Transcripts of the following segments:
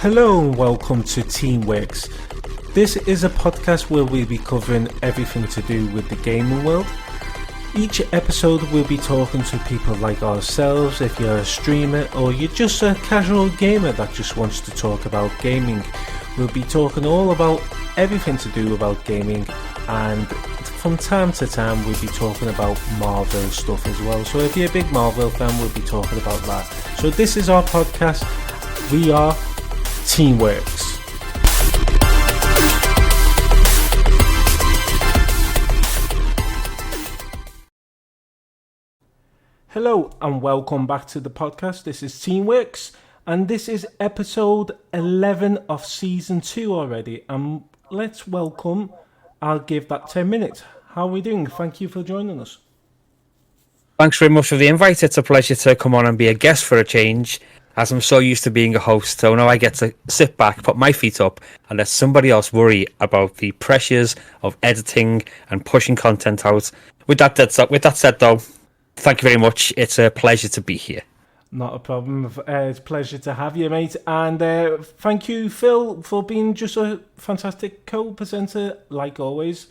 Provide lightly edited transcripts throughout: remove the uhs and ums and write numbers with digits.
Hello and welcome to Teamworks. This is a podcast where we'll be covering everything to do with the gaming world. Each episode we'll be talking to people like ourselves. If you're a streamer or you're just a casual gamer that just wants to talk about gaming, we'll be talking all about everything to do about gaming, and from time to time we'll be talking about Marvel stuff as well. So if you're a big Marvel fan, we'll be talking about that. So this is our podcast. We are Teamworks. Hello and welcome back to the podcast. This is Teamworks and this is episode 11 of season 2 already. And let's welcome, I'll give that 10 minutes. How are we doing? Thank you for joining us. Thanks very much for the invite. It's a pleasure to come on and be a guest for a change, as I'm so used to being a host. So now I get to sit back, put my feet up, and let somebody else worry about the pressures of editing and pushing content out. With that said, though, thank you very much. It's a pleasure to be here. Not a problem. It's a pleasure to have you, mate. And thank you, Phil, for being just a fantastic co-presenter, like always.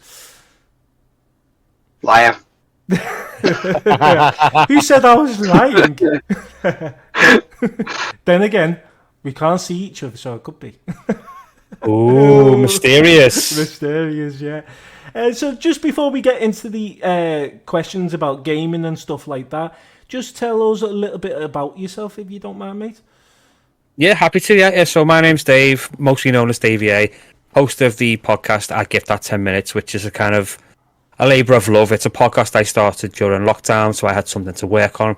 Liar. Who said I was lying? Then again, we can't see each other, so it could be. Ooh, mysterious. Mysterious, yeah. So just before we get into the questions about gaming and stuff like that, just tell us a little bit about yourself, if you don't mind, mate. Yeah, happy to. Yeah. So my name's Dave, mostly known as Davey A, host of the podcast I Give That 10 Minutes, which is a kind of a labour of love. It's a podcast I started during lockdown, so I had something to work on,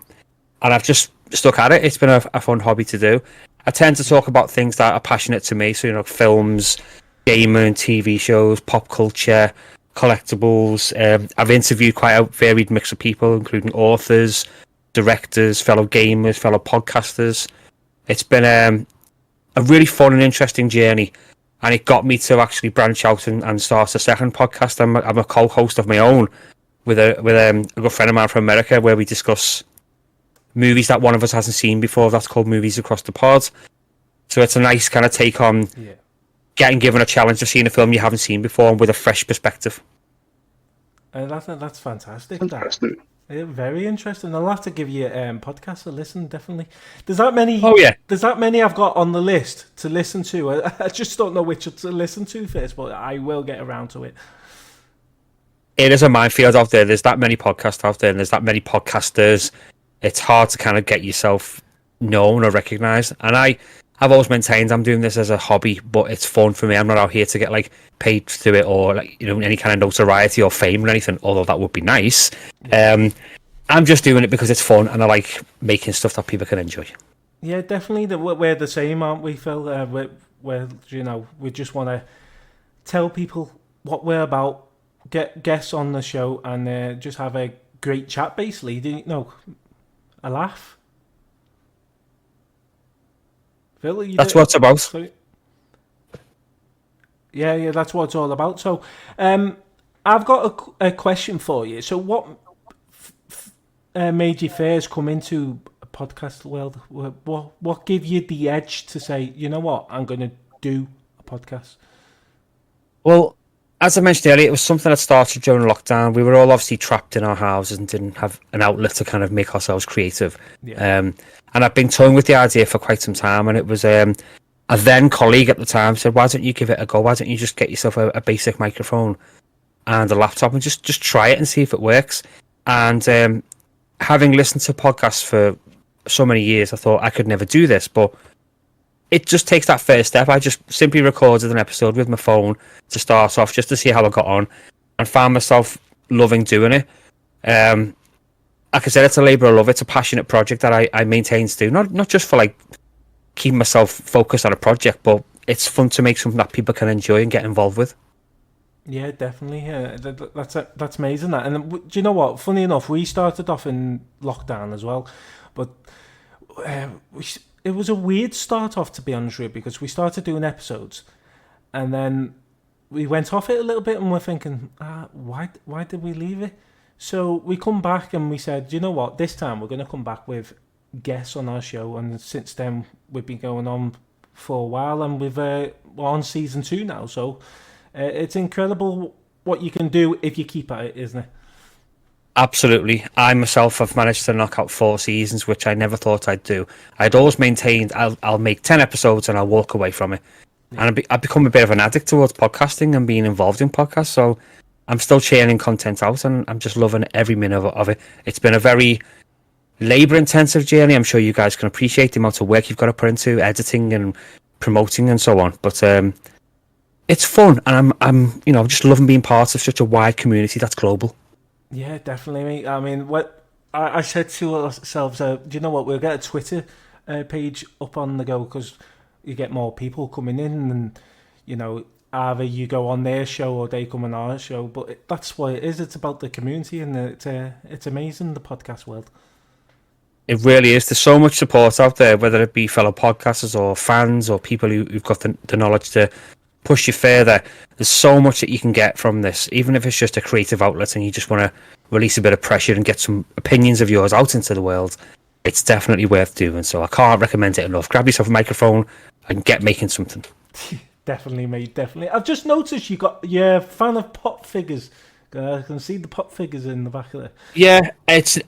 and I've just stuck at it. It's been a fun hobby to do. I tend to talk about things that are passionate to me, so films, gaming, TV shows, pop culture, collectibles. I've interviewed quite a varied mix of people, including authors, directors, fellow gamers, fellow podcasters. It's been a really fun and interesting journey, and it got me to actually branch out and start a second podcast. I'm a co-host of my own with a good friend of mine from America, where we discuss movies that one of us hasn't seen before. That's called Movies Across the Pod. So it's a nice kind of take on getting given a challenge of seeing a film you haven't seen before with a fresh perspective. That's fantastic. Very interesting. I'll have to give you podcast a listen, definitely. There's that many. Oh yeah. There's that many I've got on the list to listen to. I just don't know which to listen to first, but I will get around to it. It is a minefield out there. There's that many podcasts out there, and there's that many podcasters. It's hard to kind of get yourself known or recognised. And I've always maintained I'm doing this as a hobby, but it's fun for me. I'm not out here to get paid to it or any kind of notoriety or fame or anything, although that would be nice. I'm just doing it because it's fun and I like making stuff that people can enjoy. Yeah, definitely. We're the same, aren't we, Phil? We just want to tell people what we're about, get guests on the show, and just have a great chat, basically. A laugh. Phil, that's what it's about. Sorry? Yeah, that's what it's all about. So, I've got a question for you. So, what made you first come into a podcast world? What gave you the edge to say, you know what, I'm going to do a podcast? Well, as I mentioned earlier, it was something that started during lockdown. We were all obviously trapped in our houses and didn't have an outlet to kind of make ourselves creative. Yeah. And I've been toying with the idea for quite some time, and it was a then colleague at the time said, why don't you give it a go? Why don't you just get yourself a basic microphone and a laptop and just try it and see if it works? And having listened to podcasts for so many years, I thought I could never do this, but it just takes that first step. I just simply recorded an episode with my phone to start off, just to see how I got on, and found myself loving doing it. Like I said, it's a labour of love. It's a passionate project that I maintain to do, not just for keeping myself focused on a project, but it's fun to make something that people can enjoy and get involved with. Yeah, definitely. Yeah, that's amazing. That, and do you know what? Funny enough, we started off in lockdown as well, but it was a weird start off, to be honest with you, because we started doing episodes, and then we went off it a little bit, and we're thinking, why did we leave it? So we come back and we said, you know what, this time we're going to come back with guests on our show, and since then we've been going on for a while, and we're on season 2 now. So it's incredible what you can do if you keep at it, isn't it? Absolutely. I myself have managed to knock out 4 seasons, which I never thought I'd do. I'd always maintained I'll make 10 episodes and I'll walk away from it. Yeah. And I've become a bit of an addict towards podcasting and being involved in podcasts. So I'm still churning content out, and I'm just loving every minute of it. It's been a very labour-intensive journey. I'm sure you guys can appreciate the amount of work you've got to put into editing and promoting and so on. But it's fun, and I'm just loving being part of such a wide community that's global. Yeah, definitely, mate. I mean, what I said to ourselves, do you know what? We'll get a Twitter page up on the go, because you get more people coming in, and either you go on their show or they come on our show. But that's what it is. It's about the community, and it's amazing, the podcast world. It really is. There's so much support out there, whether it be fellow podcasters or fans or people who've got the knowledge to push you further. There's so much that you can get from this, even if it's just a creative outlet and you just want to release a bit of pressure and get some opinions of yours out into the world. It's definitely worth doing. So I can't recommend it enough. Grab yourself a microphone and get making something. Definitely, mate, definitely. I've just noticed you're a fan of pop figures. I can see the pop figures in the back of it. Yeah,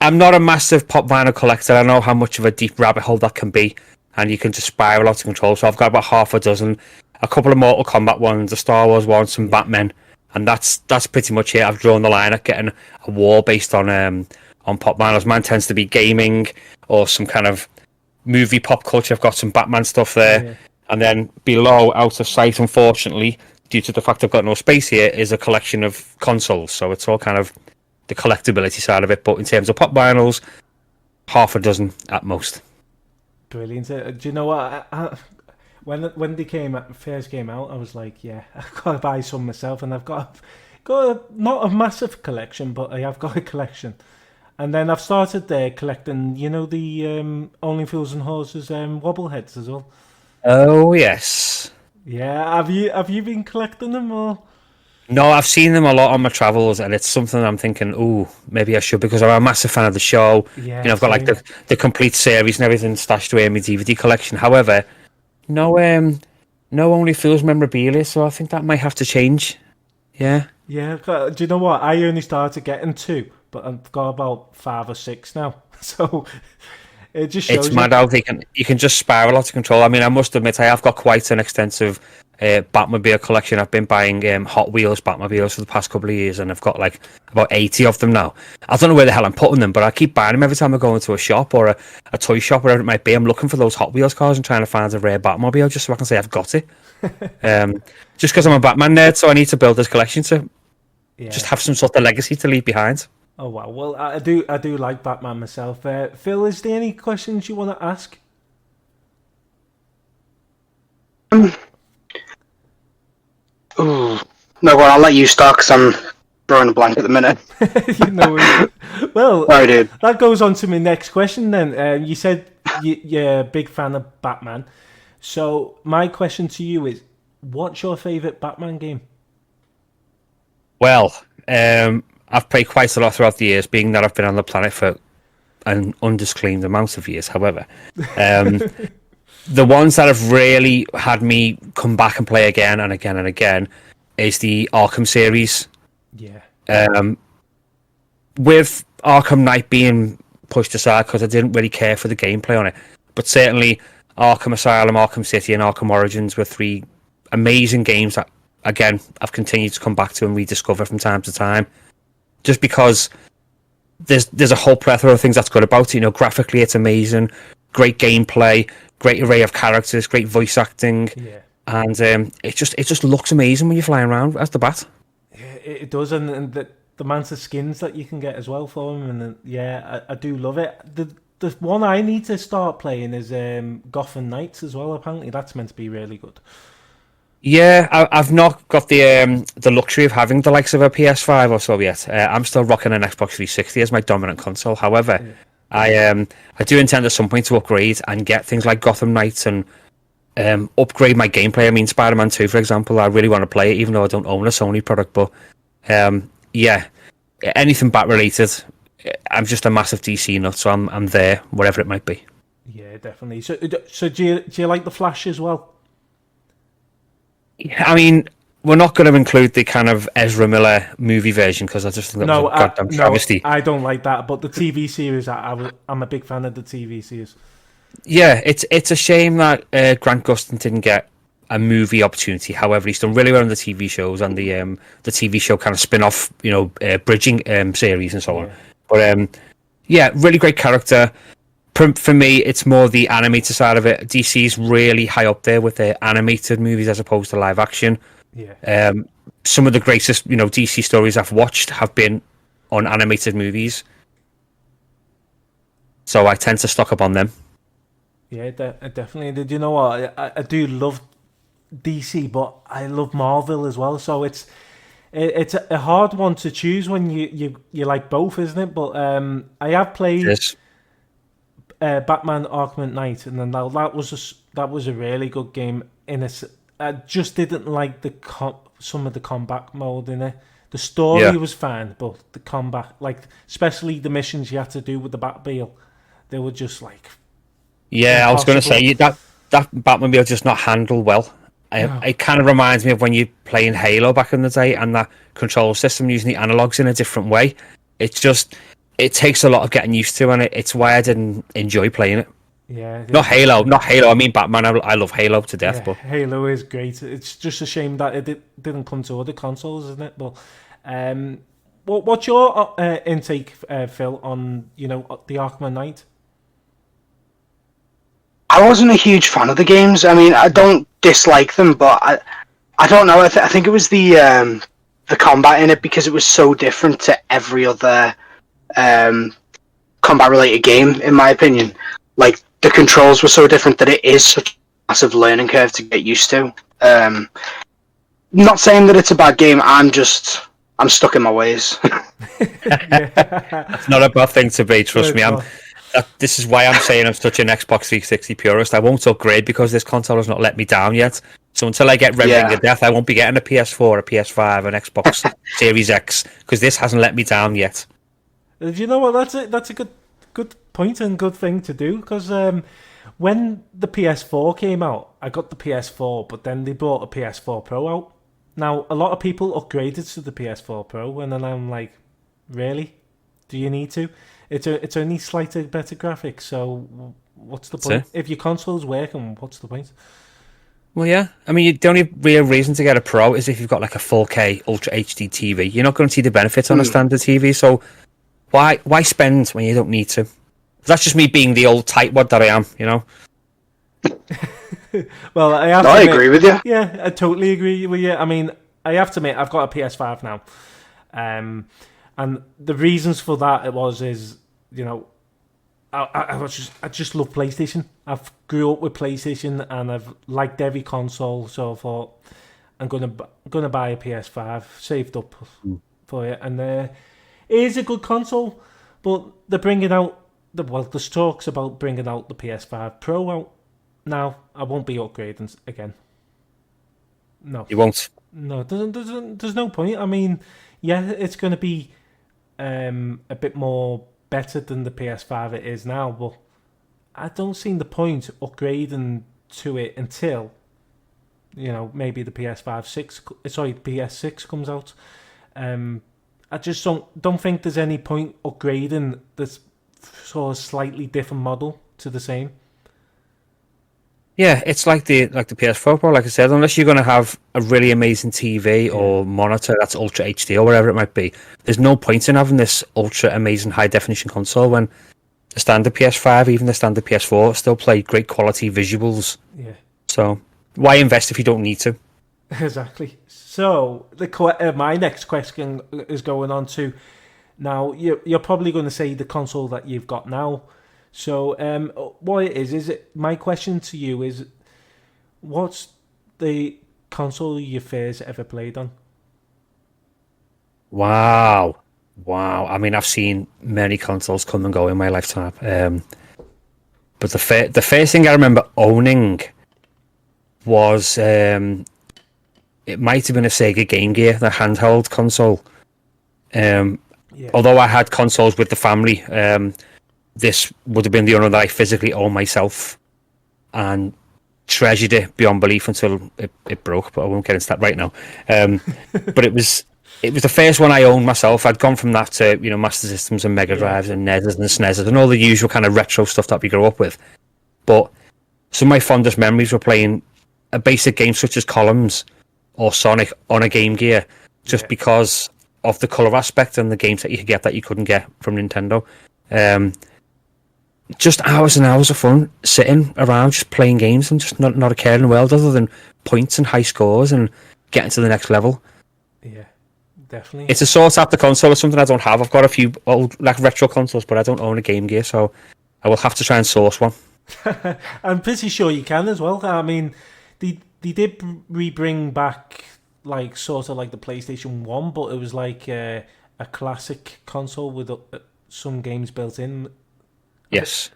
I'm not a massive pop vinyl collector. I know how much of a deep rabbit hole that can be, and you can just spiral out of control. So I've got about half a dozen, a couple of Mortal Kombat ones, a Star Wars one, some Batman, and that's pretty much it. I've drawn the line at getting a wall based on pop vinyls. Mine tends to be gaming or some kind of movie pop culture. I've got some Batman stuff there. Yeah. And then below, out of sight, unfortunately, due to the fact I've got no space here, is a collection of consoles. So it's all kind of the collectability side of it. But in terms of pop vinyls, half a dozen at most. Brilliant. Do you know what? When they first came out, I was like, yeah, I've got to buy some myself. And I've got not a massive collection, but I have got a collection. And then I've started collecting, the Only Fools and Horses wobbleheads as well. Oh, yes. Yeah, have you been collecting them, or? No, I've seen them a lot on my travels, and it's something I'm thinking, ooh, maybe I should, because I'm a massive fan of the show. Yeah, I've got like the complete series and everything stashed away in my DVD collection. However, no Only Fools memorabilia, so I think that might have to change. Yeah. Yeah, do you know what? I only started getting 2, but I've got about 5 or 6 now. So it just shows it's mad how you can just spiral out of control. I mean, I must admit, I have got quite an extensive Batmobile collection. I've been buying Hot Wheels Batmobiles for the past couple of years, and I've got like about 80 of them now. I don't know where the hell I'm putting them, but I keep buying them every time I go into a shop or a toy shop, wherever it might be. I'm looking for those Hot Wheels cars and trying to find a rare Batmobile just so I can say I've got it. Just because I'm a Batman nerd, so I need to build this collection to just have some sort of legacy to leave behind. Oh wow! Well, I do like Batman myself. Phil, is there any questions you want to ask? No, well, I'll let you start because I'm drawing a blank at the minute. Well, sorry, dude. That goes on to my next question then. You said you're a big fan of Batman. So my question to you is, what's your favourite Batman game? Well, I've played quite a lot throughout the years, being that I've been on the planet for an undisclaimed amount of years. However, the ones that have really had me come back and play again and again and again is the Arkham series. Yeah. With Arkham Knight being pushed aside because I didn't really care for the gameplay on it, but certainly Arkham Asylum, Arkham City, and Arkham Origins were 3 amazing games that, again, I've continued to come back to and rediscover from time to time. Just because there's a whole plethora of things that's good about it. Graphically it's amazing, great gameplay, great array of characters, great voice acting, and it just looks amazing when you're flying around as the Bat. Yeah, it does, and the amount of skins that you can get as well for them, and I do love it. The one I need to start playing is Gotham Knights as well. Apparently that's meant to be really good. Yeah, I've not got the luxury of having the likes of a PS5 or so yet. I'm still rocking an Xbox 360 as my dominant console. However, I do intend at some point to upgrade and get things like Gotham Knights and upgrade my gameplay. I mean, Spider-Man 2, for example, I really want to play it, even though I don't own a Sony product. But anything Bat-related, I'm just a massive DC nut, so I'm there, whatever it might be. Yeah, definitely. So do you like The Flash as well? I mean, we're not going to include the kind of Ezra Miller movie version because I just think that was a goddamn travesty. I don't like that. But the TV series, I'm a big fan of the TV series. Yeah, it's a shame that Grant Gustin didn't get a movie opportunity. However, he's done really well on the TV shows and the TV show kind of spin-off, bridging series and so on. But really great character. For me, it's more the animated side of it. DC's really high up there with their animated movies as opposed to live action. Yeah. Some of the greatest, DC stories I've watched have been on animated movies. So I tend to stock up on them. Yeah, definitely. Did you know what? I do love DC, but I love Marvel as well. So it's a hard one to choose when you like both, isn't it? But I have played Batman Arkham Knight, and then that was a really good game. I just didn't like some of the combat mode in it. The story was fine, but the combat, especially the missions you had to do with the Batmobile, they were just like. Yeah, impossible. I was going to say that Batmobile just not handled well. It kind of reminds me of when you playing Halo back in the day, and that control system using the analogs in a different way. It takes a lot of getting used to, and it's why I didn't enjoy playing it. Yeah, not Halo. I mean Batman. I love Halo to death, but Halo is great. It's just a shame that it didn't come to other consoles, isn't it? But what's your intake, Phil, on the Arkham Knight? I wasn't a huge fan of the games. I mean, I don't dislike them, but I don't know. I think it was the combat in it, because it was so different to every other combat-related game, in my opinion. Like, the controls were so different that it is such a massive learning curve to get used to. Not saying that it's a bad game. I'm stuck in my ways. It's not a bad thing to be. Trust me. This is why I'm saying I'm such an Xbox 360 purist. I won't upgrade because this console has not let me down yet. So until I get Red Ring of Death, I won't be getting a PS4, a PS5, an Xbox Series X, because this hasn't let me down yet. Do you know what? That's a good point and good thing to do, because when the PS4 came out, I got the PS4, but then they brought a PS4 Pro out. Now, a lot of people upgraded to the PS4 Pro, and then I'm like, really? Do you need to? It's only slightly better graphics, so what's the point? If your console's working, what's the point? Well, yeah. I mean, the only real reason to get a Pro is if you've got like a 4K Ultra HD TV. You're not going to see the benefits on a standard TV, so why spend when you don't need to? That's just me being the old tightwad that I am, Well, I agree with you. Yeah, I totally agree with you. I mean, I have to admit, I've got a PS5 now. And the reasons for that is I just love PlayStation. I've grew up with PlayStation, and I've liked every console. So I thought I'm gonna buy a PS5, saved up for it, and it is a good console. But they're bringing out there's talks about bringing out the PS5 Pro out now. I won't be upgrading again. No, you won't. No, there's no point. I mean, yeah, it's going to be a bit more better than the PS5 it is now, but I don't see the point upgrading to it until maybe the PS6 comes out. I just don't think there's any point upgrading this sort of slightly different model to the same. Yeah, it's like the PS4 Pro, like I said, unless you're going to have a really amazing TV or monitor that's Ultra HD or whatever it might be, there's no point in having this ultra amazing high definition console when the standard PS5, even the standard PS4, still play great quality visuals. Yeah. So why invest if you don't need to? Exactly. So my next question is going on to, now you're probably going to say the console that you've got now. So what it is my question to you is, what's the console you first ever played on? Wow. I mean, I've seen many consoles come and go in my lifetime. But the first thing I remember owning was, it might have been a Sega Game Gear, the handheld console. Although I had consoles with the family, this would have been the one that I physically own myself. And treasured it beyond belief until it broke. But I won't get into that right now. But it was the first one I owned myself. I'd gone from that to Master Systems and Mega Drives and NESs and SNESs and all the usual kind of retro stuff that we grew up with. But some of my fondest memories were playing a basic game such as Columns or Sonic on a Game Gear, just because of the colour aspect and the games that you could get that you couldn't get from Nintendo. Just hours and hours of fun sitting around just playing games and just not a care in the world other than points and high scores and getting to the next level. Yeah, definitely. It's a sought after console or something I don't have. I've got a few old retro consoles, but I don't own a Game Gear, so I will have to try and source one. I'm pretty sure you can as well. I mean, they did bring back sort of like the PlayStation 1, but it was like a classic console with some games built in. Yes.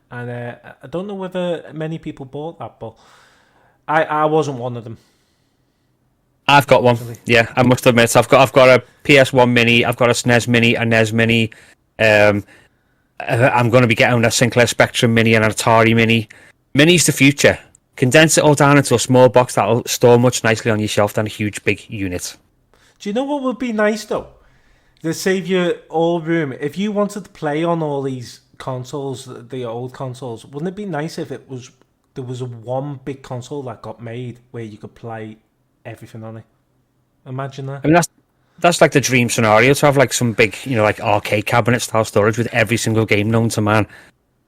And I don't know whether many people bought that, but I wasn't one of them. I've got one. Yeah, I must admit, I've got a PS1 Mini, I've got a SNES Mini, a NES Mini. I'm going to be getting a Sinclair Spectrum Mini and an Atari Mini. Mini's the future. Condense it all down into a small box that'll store much nicely on your shelf than a huge big unit. Do you know what would be nice though? To save you all room. If you wanted to play on all these consoles, the old consoles, wouldn't it be nice if there was a one big console that got made where you could play everything on it? Imagine that. I mean, that's like the dream scenario, to have like some big, like arcade cabinet style storage with every single game known to man.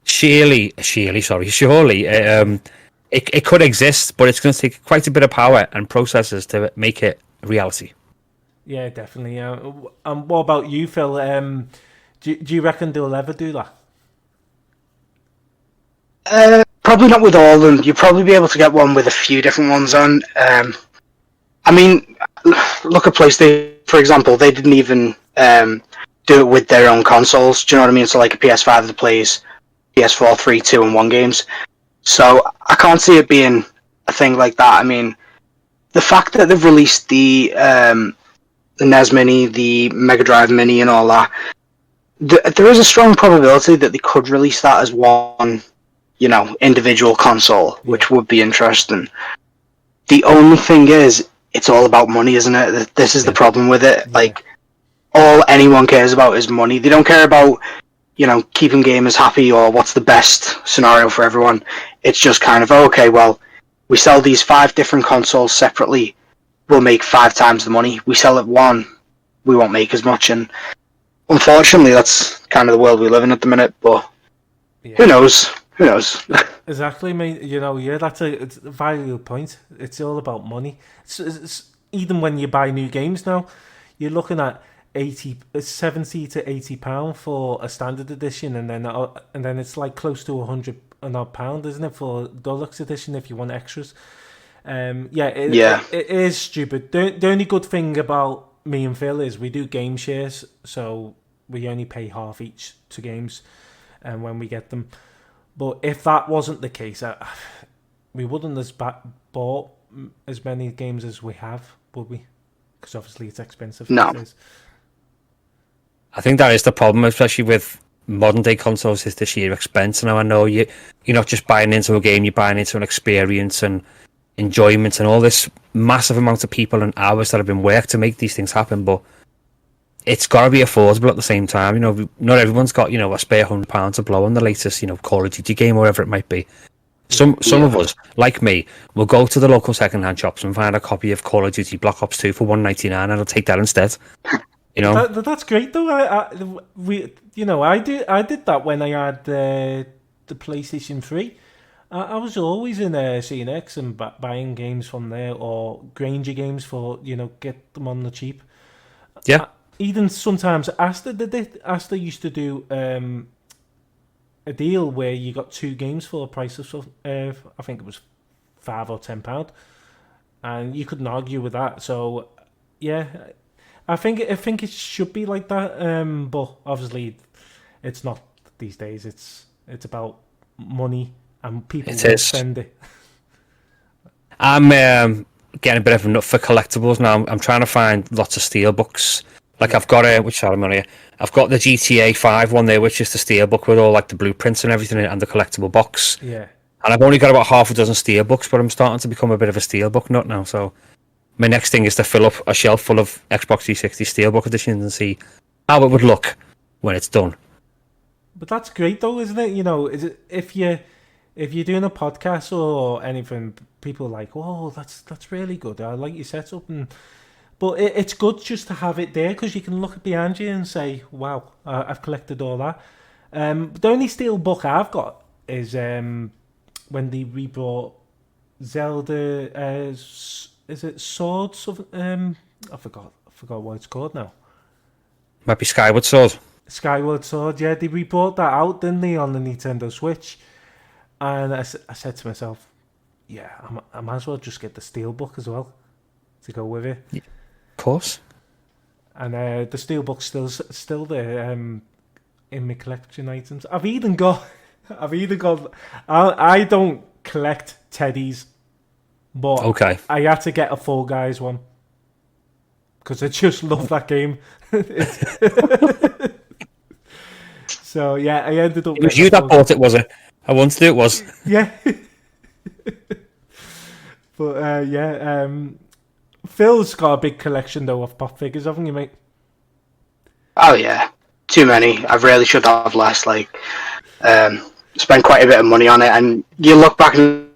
Surely, it could exist, but it's going to take quite a bit of power and processors to make it a reality. Yeah, definitely. And what about you, Phil? Do you reckon they'll ever do that? Probably not with all of them. You'll probably be able to get one with a few different ones on. I mean, look at PlayStation, for example. They didn't even do it with their own consoles. Do you know what I mean? So like a PS5 that plays PS4, 3, 2, and 1 games. So I can't see it being a thing like that. I mean, the fact that they've released the NES Mini, the Mega Drive Mini, and all that, there is a strong probability that they could release that as one, individual console, which would be interesting. The only thing is, it's all about money, isn't it? This is the problem with it. Like, all anyone cares about is money. They don't care about, keeping gamers happy or what's the best scenario for everyone. It's just kind of, okay, well, we sell these 5 different consoles separately, we'll make 5 times the money. We sell it one, we won't make as much. And unfortunately, that's kind of the world we live in at the minute, but who knows? Who knows? Exactly, mate. That's a valuable point. It's all about money. It's even when you buy new games now, you're looking at 70 to £80 for a standard edition, and then it's like close to £100 and odd pound, isn't it, for deluxe edition if you want extras? It is stupid. The only good thing about me and Phil is we do game shares, so we only pay half each to games, and when we get them. But if that wasn't the case, we wouldn't have bought as many games as we have, would we? Because obviously it's expensive. No. I think that is the problem, especially with modern day consoles, is the sheer expense. Now I know you're not just buying into a game, you're buying into an experience and enjoyment and all this massive amount of people and hours that have been worked to make these things happen, but it's got to be affordable at the same time. Not everyone's got a spare £100 to blow on the latest Call of Duty game or whatever it might be. Some of us, like me, will go to the local second-hand shops and find a copy of Call of Duty Black Ops 2 for $1.99 and I'll take that instead. That's great though. I did that when I had the PlayStation 3. I was always in CNX and buying games from there, or Granger games for get them on the cheap. Yeah. Even sometimes Asta did it. Asta used to do a deal where you got 2 games for the price of I think it was £5 or £10, and you couldn't argue with that. So yeah, I think it should be like that. But obviously, it's not these days. It's about money and people will spend it. I'm getting a bit of a nut for collectibles now. I'm trying to find lots of steelbooks. Like I've got I've got the GTA 5 one there, which is the steelbook with all like the blueprints and everything in it, and the collectible box. Yeah. And I've only got about half a dozen steelbooks, but I'm starting to become a bit of a steelbook nut now. So my next thing is to fill up a shelf full of Xbox 360 steelbook editions and see how it would look when it's done. But that's great, though, isn't it? You know, if you're doing a podcast or anything, people are like, "Oh, that's really good. I like your setup." But it's good just to have it there because you can look behind you and say, "Wow, I've collected all that." The only steel book I've got is when they rebrought Zelda. Is it Swords of? I forgot what it's called now. Might be Skyward Sword. Skyward Sword, yeah, they rebrought that out, didn't they, on the Nintendo Switch? And I said to myself, yeah, I might as well just get the Steelbook as well to go with it. Yeah, of course. And the Steelbook's still there in my collection items. I've even got. I don't collect teddies, but okay. I had to get a Fall Guys one because I just love that game. So yeah, I ended up. It was you that bought it, was it? I wanted it was. Yeah. But Phil's got a big collection though of pop figures, haven't you, mate? Oh yeah, too many. I really should have less. Like, spent quite a bit of money on it, and you look back and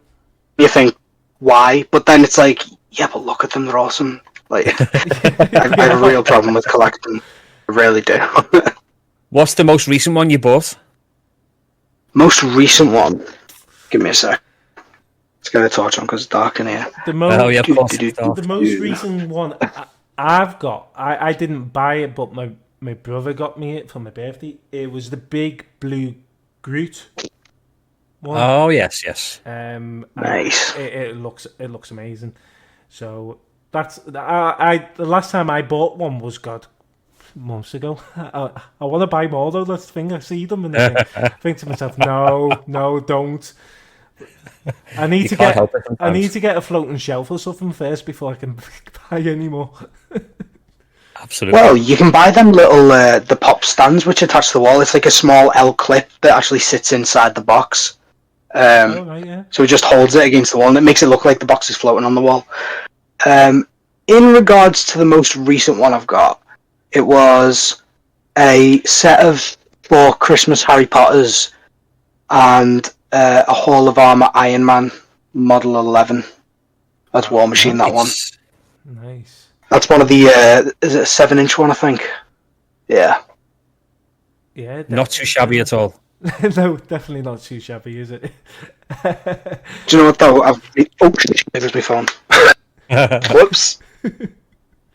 you think, why? But then it's like, yeah, but look at them, they're awesome. Like, I have a real problem with collecting. I really do. What's the most recent one you bought? Most recent one? Give me a sec. Let's get a torch on because it's dark in here. The most The recent one I've got, I didn't buy it, but my brother got me it for my birthday. It was the big blue Groot one. Oh yes. Nice. It looks amazing. So that's the last time I bought one was months ago. I want to buy more though. That's the thing. I see them and I think to myself, no, don't. I need to get a floating shelf or something first before I can buy any more. Absolutely. Well, you can buy them little the pop stands which attach to the wall. It's like a small L clip that actually sits inside the box. Right, yeah. So it just holds it against the wall and it makes it look like the box is floating on the wall. In regards to the most recent one I've got, it was a set of 4 Christmas Harry Potters and a Hall of Armour Iron Man Model 11. That's War Machine, that one. Nice. That's one of the, is it a 7-inch one, I think? Yeah. Yeah. Definitely. Not too shabby at all. No, definitely not too shabby, is it? Do you know what, though? It was my phone. Whoops.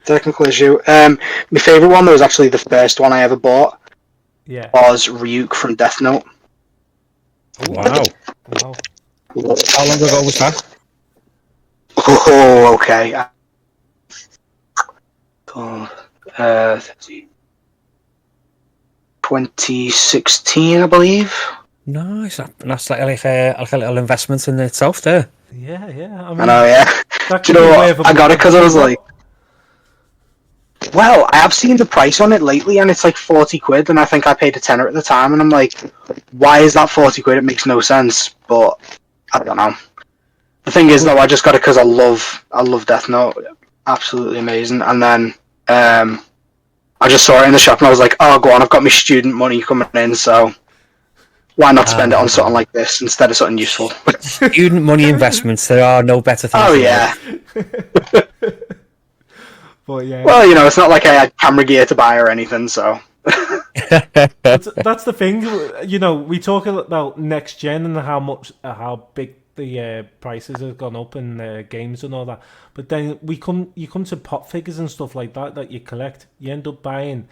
Technical issue. My favourite one, that was actually the first one I ever bought, was Ryuk from Death Note. Wow. How long ago was that? Oh, okay. 2016, I believe. Nice. That's like a little investment in itself there. Yeah. I know, yeah. Do you know what? I got it because I was like, well, I have seen the price on it lately, and it's like 40 quid, and I think I paid a tenner at the time, and I'm like, why is that 40 quid? It makes no sense, but I don't know. The thing is, though, I just got it because I love Death Note. Absolutely amazing. And then I just saw it in the shop, and I was like, oh, go on, I've got my student money coming in, so why not spend it on something like this instead of something useful? Student money investments, there are no better things. Oh, yeah. But yeah. Well, you know, it's not like I had camera gear to buy or anything, so. that's the thing. You know, we talk about next gen and how big the prices have gone up in games and all that. But then you come to pop figures and stuff like that you collect. You end up buying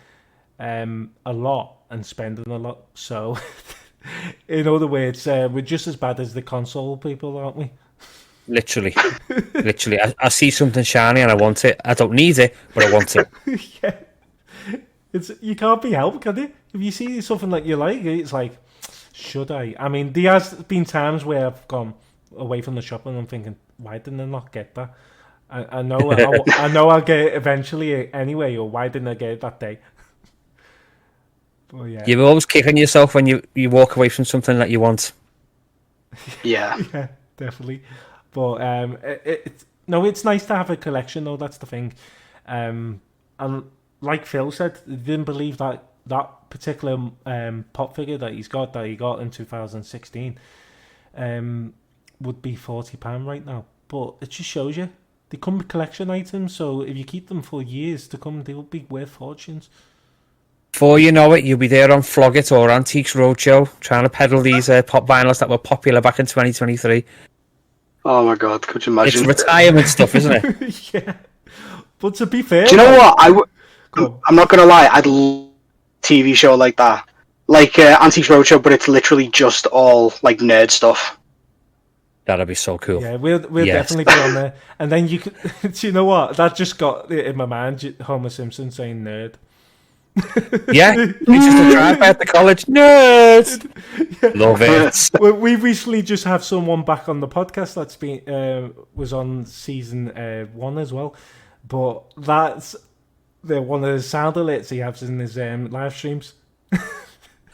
a lot and spending a lot. So, in other words, we're just as bad as the console people, aren't we? Literally. I see something shiny and I want it. I don't need it, but I want it. Yeah. You can't be helped, can you? If you see something that you like, it's like, should I? I mean, there has been times where I've gone away from the shop and I'm thinking, why didn't I not get that? I know I'll get it eventually anyway, or why didn't I get it that day? But yeah. You're always kicking yourself when you walk away from something that you want. Yeah. Yeah, definitely. But it's nice to have a collection though. That's the thing. And like Phil said, he didn't believe that particular pop figure that he got in 2016 would be £40 right now. But it just shows you they come with collection items. So if you keep them for years to come, they will be worth fortunes. Before you know it, you'll be there on Flog It or Antiques Roadshow trying to peddle these pop vinyls that were popular back in 2023. Oh my god, could you imagine? It's retirement stuff, isn't it? Yeah. But to be fair, do you know what? I'm not gonna lie. I'd love a TV show like that, like Antiques Roadshow, but it's literally just all like nerd stuff. That'd be so cool. Yeah, we'll definitely be on there. And then you could. Do you know what? That just got in my mind. Homer Simpson saying nerd. Yeah, it's just a drive at the college. Nerds! Yeah. Love it. We recently just have someone back on the podcast that's been was on season 1 as well. But that's one of the sound alerts he has in his live streams.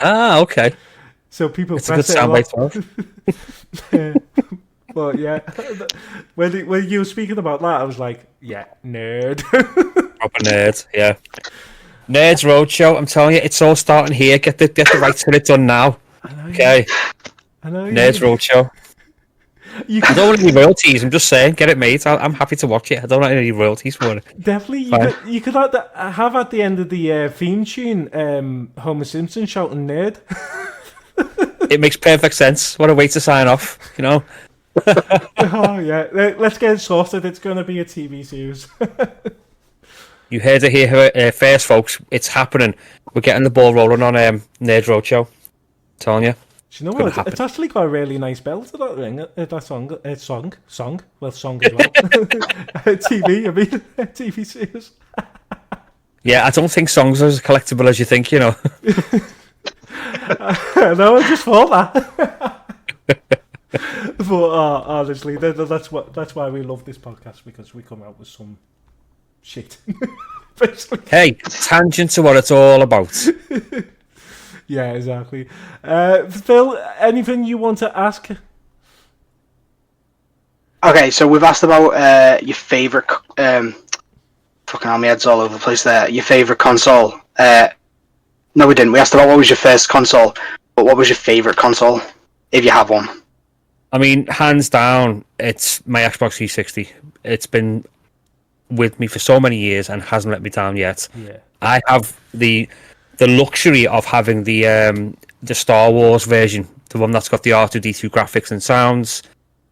Ah, okay. So people it's press a good soundbite. But yeah, when you were speaking about that, I was like, yeah, nerd. Proper nerd, yeah. Nerds Roadshow, I'm telling you, it's all starting here. Get the rights to it done now. Okay. I know. Nerds Roadshow. I don't want any royalties. I'm just saying, get it made. I'm happy to watch it. I don't want any royalties for it. Definitely, you could have at the end of the theme tune, Homer Simpson shouting "nerd." It makes perfect sense. What a way to sign off, you know. Oh yeah, let's get it sorted. It's going to be a TV series. You heard it here first, folks. It's happening. We're getting the ball rolling on Nerd Roadshow. I'm telling you. Do you know what? It's actually got a really nice bell to that ring. That song. Well, song as well. TV series. Yeah, I don't think songs are as collectible as you think. You know. No, I just thought that. But honestly, that's why we love this podcast, because we come out with some shit. Basically. Hey, tangent to what it's all about. Yeah, exactly. Phil, anything you want to ask? Okay, so we've asked about your favourite... fucking hell, my head's all over the place there. Your favourite console. No, we didn't. We asked about what was your first console, but what was your favourite console, if you have one? I mean, hands down, it's my Xbox 360. It's been with me for so many years and hasn't let me down yet. Yeah. I have the luxury of having the Star Wars version, the one that's got the R2-D2 graphics and sounds,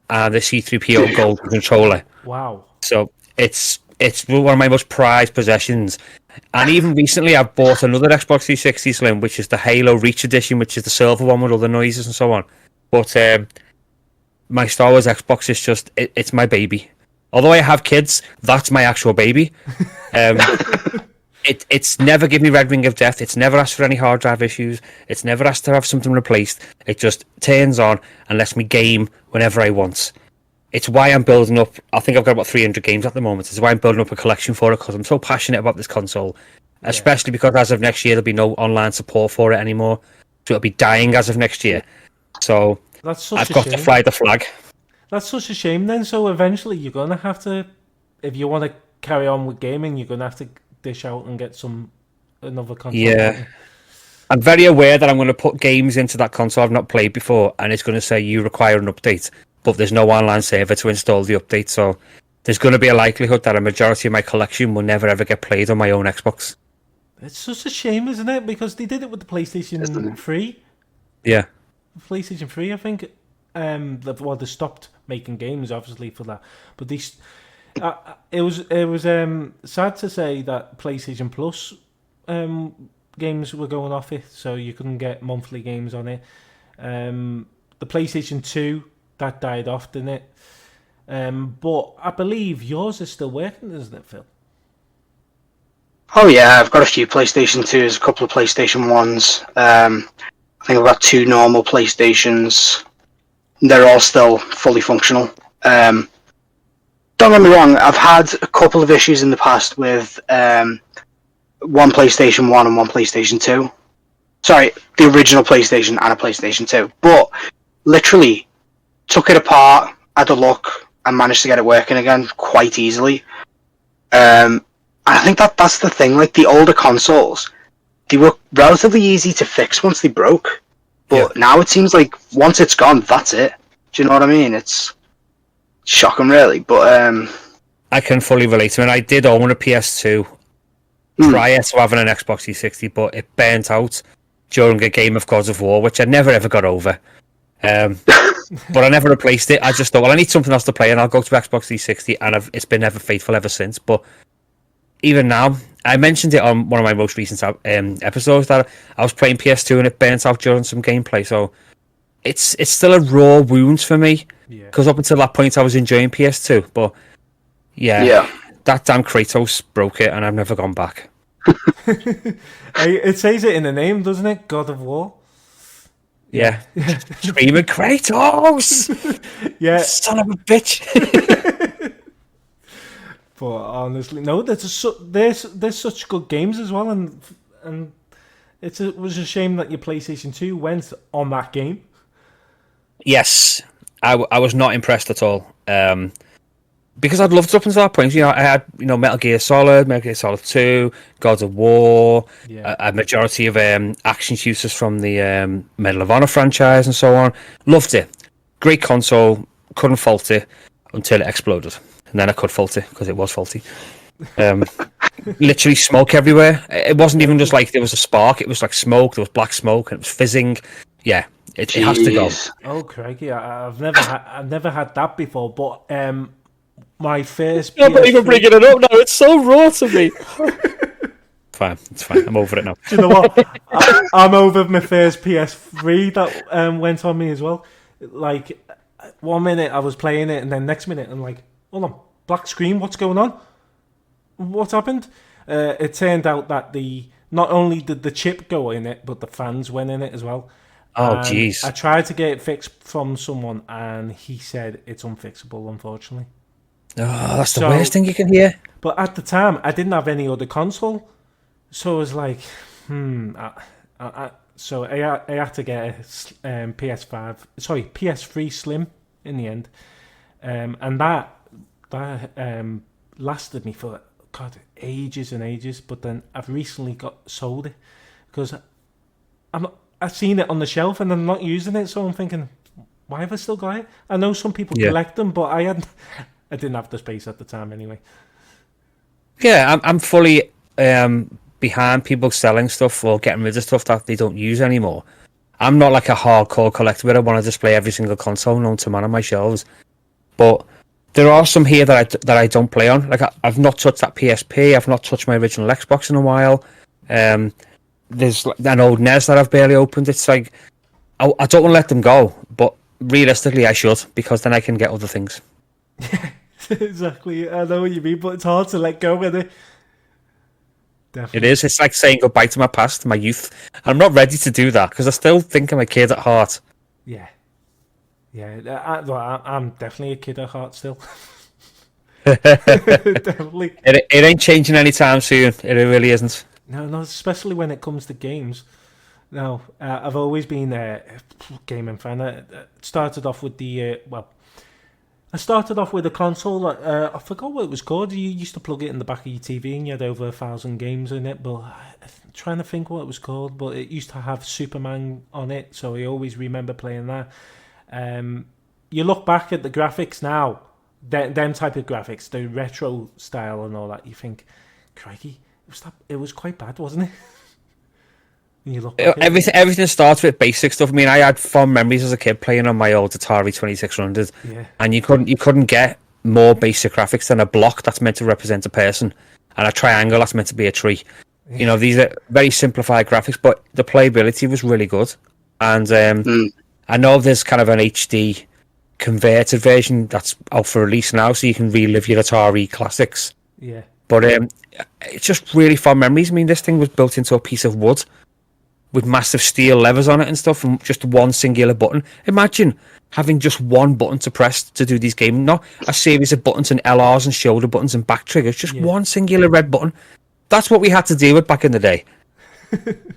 and the C-3PO gold controller. Wow! So it's one of my most prized possessions. And even recently, I've bought another Xbox 360 Slim, which is the Halo Reach Edition, which is the silver one with all the noises and so on. But my Star Wars Xbox is just it's my baby. Although I have kids, that's my actual baby. It's never given me Red Ring of Death. It's never asked for any hard drive issues. It's never asked to have something replaced. It just turns on and lets me game whenever I want. It's why I'm building up... I think I've got about 300 games at the moment. It's why I'm building up a collection for it, because I'm so passionate about this console. Yeah. Especially because as of next year, there'll be no online support for it anymore. So it'll be dying as of next year. So I've got to fly the flag. That's such a shame then. So eventually you're going to have to... If you want to carry on with gaming, you're going to have to dish out and get another console. Yeah. I'm very aware that I'm going to put games into that console I've not played before, and it's going to say you require an update, but there's no online server to install the update, so there's going to be a likelihood that a majority of my collection will never ever get played on my own Xbox. It's such a shame, isn't it? Because they did it with the PlayStation 3. Yeah. PlayStation 3, I think. They stopped making games, obviously, for that. But these... it was sad to say that PlayStation Plus games were going off it, so you couldn't get monthly games on it. The PlayStation 2, that died off, didn't it? But I believe yours is still working, isn't it, Phil? Oh yeah, I've got a few PlayStation 2s, a couple of PlayStation 1s. I think I've got 2 normal PlayStations. They're all still fully functional. Don't get me wrong, I've had a couple of issues in the past with one PlayStation 1 and one PlayStation 2. Sorry, the original PlayStation and a PlayStation 2. But literally, took it apart, had a look, and managed to get it working again quite easily. And I think that's the thing. Like the older consoles, they were relatively easy to fix once they broke. But now it seems like once it's gone, that's it. Do you know what I mean? It's shocking, really. But I can fully relate to it. I did own a PS2 prior to having an Xbox 360, but it burnt out during a game of God of War, which I never ever got over. But I never replaced it. I just thought, well, I need something else to play, and I'll go to Xbox 360, and it's been ever faithful ever since. But even now, I mentioned it on one of my most recent episodes that I was playing PS2 and it burnt out during some gameplay. So it's still a raw wound for me, because up until that point I was enjoying PS2. But yeah, that damn Kratos broke it, and I've never gone back. It says it in the name, doesn't it? God of War. Yeah. Screaming Kratos! Yeah. Son of a bitch! But honestly, no, there's such good games as well, and it was a shame that your PlayStation 2 went on that game. Yes. I was not impressed at all. Because I'd loved it up until that point. I had Metal Gear Solid 2, God of War, a majority of action shooters from the Medal of Honor franchise and so on. Loved it. Great console. Couldn't fault it until it exploded. And then I could fault it because it was faulty. Literally smoke everywhere. It wasn't even just like there was a spark. It was like smoke. There was black smoke and it was fizzing. Yeah, it has to go. Oh, crikey! I've never had that before. But my first. I'm not even bringing it up now. It's so raw to me. It's fine. I'm over it now. Do you know what? I'm over my first PS3 that went on me as well. Like 1 minute I was playing it, and then next minute I'm like, hold on, black screen. What's going on? What happened? It turned out that not only did the chip go in it, but the fans went in it as well. Oh, jeez. I tried to get it fixed from someone, and he said it's unfixable, unfortunately. Oh, that's the worst thing you can hear. But at the time, I didn't have any other console, so I was like, so I had to get a PS3 Slim in the end, and that lasted me for ages and ages. But then I've recently sold it because I've seen it on the shelf and I'm not using it, so I'm thinking, why have I still got it? I know some people collect them, but I didn't have the space at the time anyway. Yeah, I'm fully behind people selling stuff or getting rid of stuff that they don't use anymore. I'm not like a hardcore collector where I want to display every single console known to man on my shelves. But there are some here that I don't play on. Like I've not touched that PSP. I've not touched my original Xbox in a while. There's an old NES that I've barely opened. It's like I don't want to let them go, but realistically I should, because then I can get other things. Exactly. I know what you mean, but it's hard to let go, isn't it? Definitely. It is. It's like saying goodbye to my past, my youth. I'm not ready to do that because I still think I'm a kid at heart. Yeah. I'm definitely a kid at heart still. Definitely. It ain't changing anytime soon. It really isn't. No, especially when it comes to games. No, I've always been a gaming fan. I started off with I started off with a console. I forgot what it was called. You used to plug it in the back of your TV and you had over 1,000 games in it. But I'm trying to think what it was called. But it used to have Superman on it, so I always remember playing that. You look back at the graphics now, them type of graphics, the retro style and all that. You think, crikey, it was quite bad, wasn't it? When you look back everything starts with basic stuff. I mean, I had fond memories as a kid playing on my old Atari 2600, and you couldn't get more basic graphics than a block that's meant to represent a person and a triangle that's meant to be a tree. Yeah. These are very simplified graphics, but the playability was really good. And I know there's kind of an HD converted version that's out for release now, so you can relive your Atari classics. Yeah. But it's just really fond memories. I mean, this thing was built into a piece of wood with massive steel levers on it and stuff, and just one singular button. Imagine having just one button to press to do these games, not a series of buttons and LRs and shoulder buttons and back triggers, just one singular red button. That's what we had to deal with back in the day.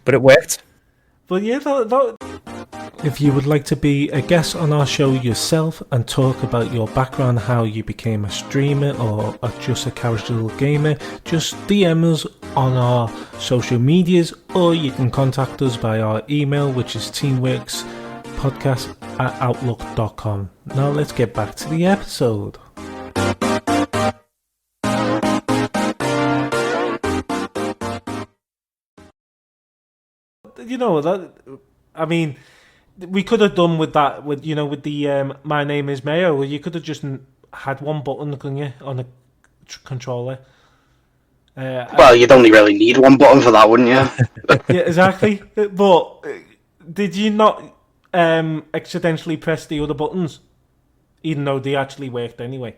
But it worked. But yeah, If you would like to be a guest on our show yourself and talk about your background, how you became a streamer or just a casual gamer, just DM us on our social medias, or you can contact us by our email, which is teamworkspodcast@outlook.com. Now let's get back to the episode. You know that, I mean, we could have done with that with the My Name Is Mayo, where you could have just had one button, couldn't you, on a controller. Well, you'd only really need one button for that, wouldn't you? Yeah, exactly. But did you not accidentally press the other buttons, even though they actually worked anyway?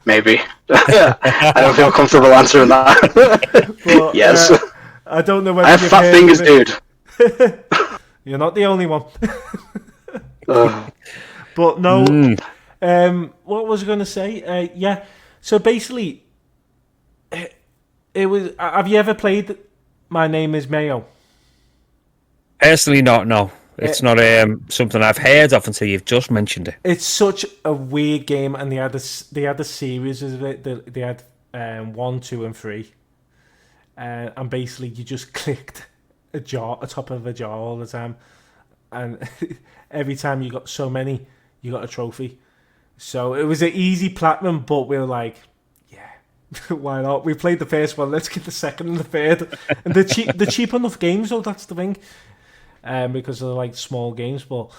Maybe. I don't feel comfortable answering that. But, yes. I don't know whether I have you've fat heard fingers, of it. dude. You're not the only one. But no, what was I going to say? Yeah, so basically, it was. Have you ever played My Name Is Mayo? Personally, not. No, it's not something I've heard of until you've just mentioned it. It's such a weird game, and they had a series of it. They had 1, 2, and 3, and basically you just clicked a top of a jar all the time, and every time you got so many, you got a trophy. So it was an easy platinum, but we were like, yeah, why not? We played the first one, let's get the second and the third. And they're cheap enough games, though, that's the thing, because they're like small games. But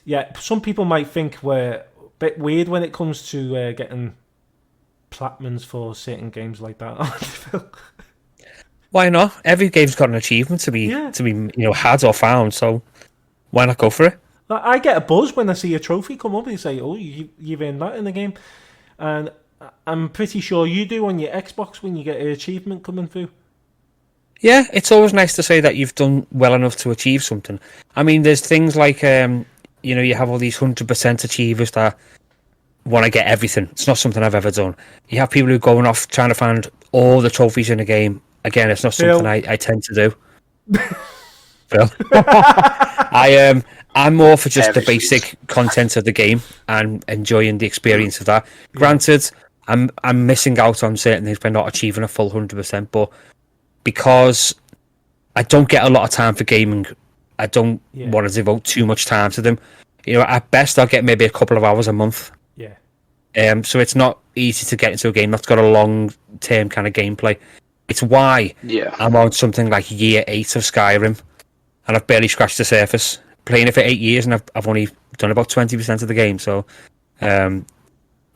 yeah, some people might think we're a bit weird when it comes to getting platinums for certain games like that. Why not? Every game's got an achievement to be had or found, so why not go for it? I get a buzz when I see a trophy come up and say, "Oh, you've earned that in the game," and I'm pretty sure you do on your Xbox when you get an achievement coming through. Yeah, it's always nice to say that you've done well enough to achieve something. I mean, there's things like you have all these 100% achievers that want to get everything. It's not something I've ever done. You have people who are going off trying to find all the trophies in a game. Again, it's not something I tend to do. Phil. I'm more for just the basic content of the game and enjoying the experience of that. Granted, I'm missing out on certain things by not achieving a full 100%, but because I don't get a lot of time for gaming, I don't want to devote too much time to them. At best, I'll get maybe a couple of hours a month. Yeah. So it's not easy to get into a game that's got a long-term kind of gameplay. It's why I'm on something like year 8 of Skyrim, and I've barely scratched the surface. Playing it for 8 years, and I've only done about 20% of the game. So,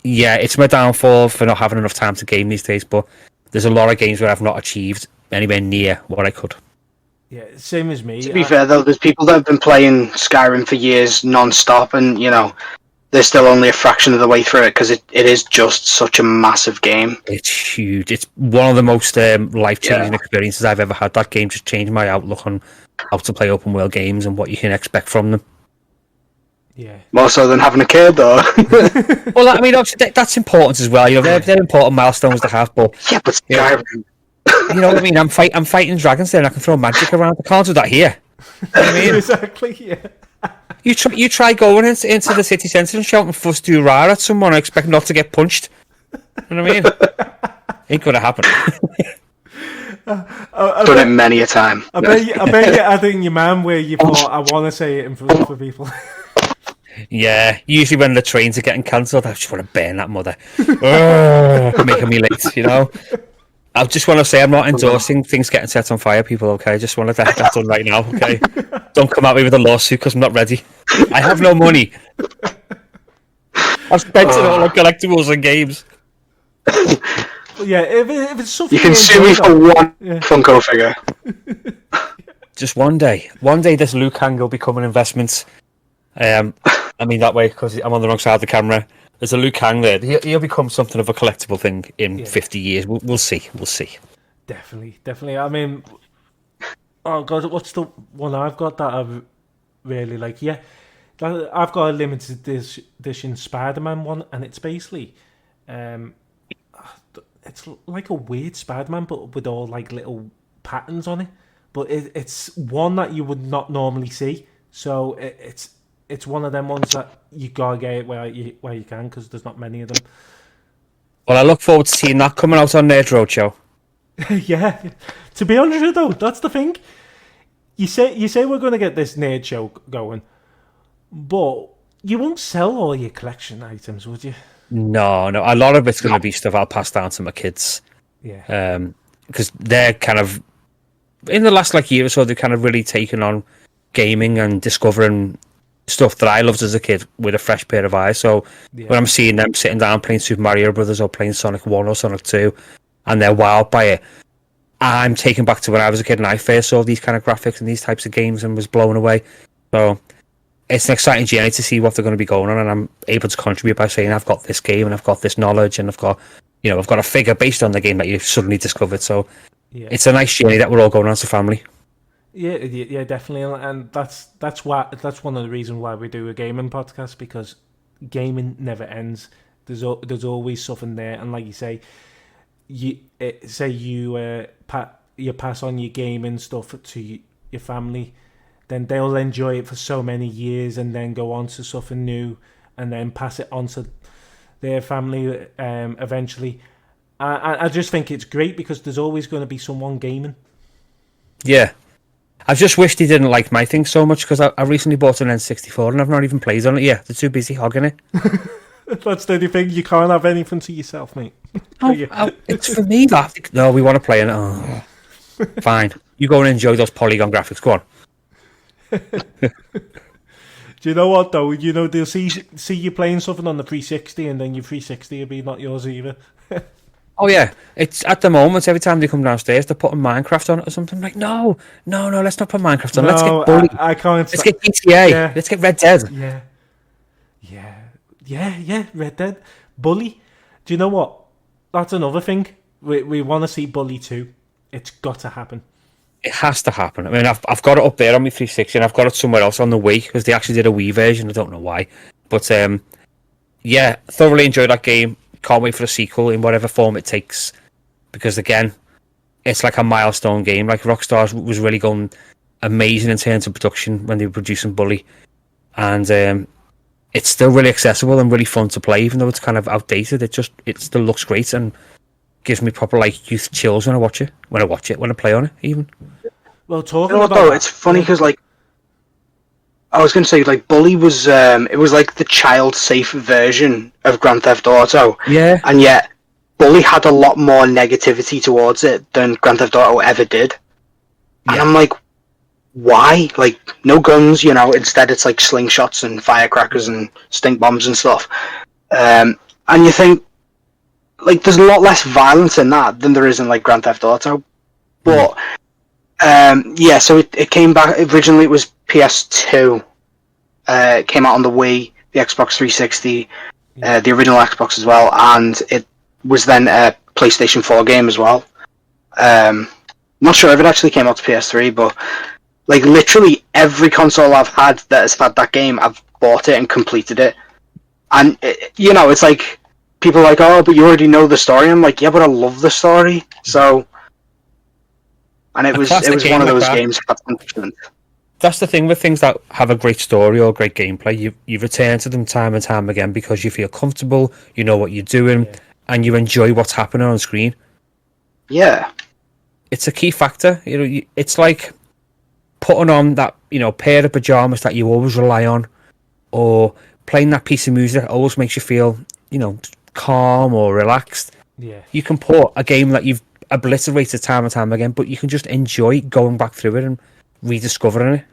it's my downfall for not having enough time to game these days. But there's a lot of games where I've not achieved anywhere near what I could. Yeah, same as me. To be fair, though, there's people that have been playing Skyrim for years non-stop, and they're still only a fraction of the way through it because it is just such a massive game. It's huge. It's one of the most life-changing experiences I've ever had. That game just changed my outlook on how to play open world games and what you can expect from them. Yeah. More so than having a kid, though. Well, I mean, obviously that's important as well. They're important milestones to have, but but Skyrim. You know what I mean? I'm fighting dragons there, and I can throw magic around. I can't do that here. You know what I mean? Exactly. Yeah. You try going into the city centre and shouting "fuss do rah" at someone. I expect not to get punched. You know what I mean? Ain't gonna happen. Done it many a time. I bet you had it in your man where you thought, I want to say it in front of people. Yeah, usually when the trains are getting cancelled, I just want to burn that mother. Making me late, I just want to say I'm not endorsing things getting set on fire, people, okay? I just want to get that done right now, okay? Don't come at me with a lawsuit because I'm not ready. I have no money. I've spent it all on collectibles and games. Yeah, if it's something you can sue me for one Funko figure. Just one day. One day this Luke Kang will become an investment. I mean that way because I'm on the wrong side of the camera. There's a Luke Kang there. He'll become something of a collectible thing in 50 years. We'll see. We'll see. Definitely. I mean, oh god, what's the one I've got that I really like? Yeah, I've got a limited edition Spider-Man one, and it's basically, it's like a weird Spider-Man, but with all like little patterns on it. But it's one that you would not normally see. So it's one of them ones that you gotta get it where you can, because there's not many of them. Well, I look forward to seeing that coming out on Nerd Roadshow. Yeah, to be honest with you though, that's the thing. You say we're going to get this nerd show going, but you won't sell all your collection items, would you? No. A lot of it's going to be stuff I'll pass down to my kids. Yeah. Because they're kind of, in the last year or so, they've kind of really taken on gaming and discovering stuff that I loved as a kid with a fresh pair of eyes. So when I'm seeing them sitting down playing Super Mario Brothers or playing Sonic 1 or Sonic 2, and they're wowed by it, I'm taken back to when I was a kid and I first saw these kind of graphics and these types of games and was blown away. So it's an exciting journey to see what they're going to be going on, and I'm able to contribute by saying I've got this game and I've got this knowledge and I've got a figure based on the game that you've suddenly discovered. So it's a nice journey that we're all going on as a family. Yeah, definitely, and that's one of the reasons why we do a gaming podcast, because gaming never ends. There's always something there, and like you say, you pass on your gaming stuff to your family, then they'll enjoy it for so many years, and then go on to something new, and then pass it on to their family eventually. I just think it's great because there's always going to be someone gaming. Yeah. I just wished he didn't like my thing so much, because I recently bought an N64 and I've not even played on it yet. They're too busy hogging it. That's the only thing. You can't have anything to yourself, mate. It's for me. No, we want to play it. Oh. Fine. You go and enjoy those polygon graphics. Go on. Do you know what, though? They'll see you playing something on the 360, and then your 360 will be not yours either. Oh yeah, it's at the moment. Every time they come downstairs, they're putting Minecraft on it or something. I'm like, no, let's not put Minecraft on. Let's get Bully. I can't. Let's get GTA. Yeah. Let's get Red Dead. Yeah. Red Dead, Bully. Do you know what? That's another thing. We want to see Bully 2. It's got to happen. It has to happen. I mean, I've got it up there on my 360, and I've got it somewhere else on the Wii, because they actually did a Wii version. I don't know why, but yeah, thoroughly enjoyed that game. Can't wait for a sequel in whatever form it takes, because again, it's like a milestone game. Like Rockstar was really going amazing in terms of production when they were producing Bully, and it's still really accessible and really fun to play, even though it's kind of outdated. It still looks great and gives me proper youth chills when I watch it, when I play on it even. Well, talking about though, it's funny because I was going to say, Bully was it was like the child-safe version of Grand Theft Auto. Yeah. And yet, Bully had a lot more negativity towards it than Grand Theft Auto ever did. Yeah. And I'm like, why? No guns, instead it's slingshots and firecrackers and stink bombs and stuff. And you think, there's a lot less violence in that than there is in, Grand Theft Auto. But, so it came back, originally it was PS2. It came out on the Wii, the Xbox 360, the original Xbox as well, and it was then a PlayStation 4 game as well. Not sure if it actually came out to PS3, but literally every console I've had that has had that game, I've bought it and completed it. And it's people are oh, but you already know the story. I'm yeah, but I love the story. So, and it was one of those games. That's the thing with things that have a great story or great gameplay. You return to them time and time again because you feel comfortable, you know what you're doing, and you enjoy what's happening on screen. Yeah, it's a key factor. It's like putting on that pair of pajamas that you always rely on, or playing that piece of music that always makes you feel calm or relaxed. Yeah, you can put a game that you've obliterated time and time again, but you can just enjoy going back through it and rediscovering it.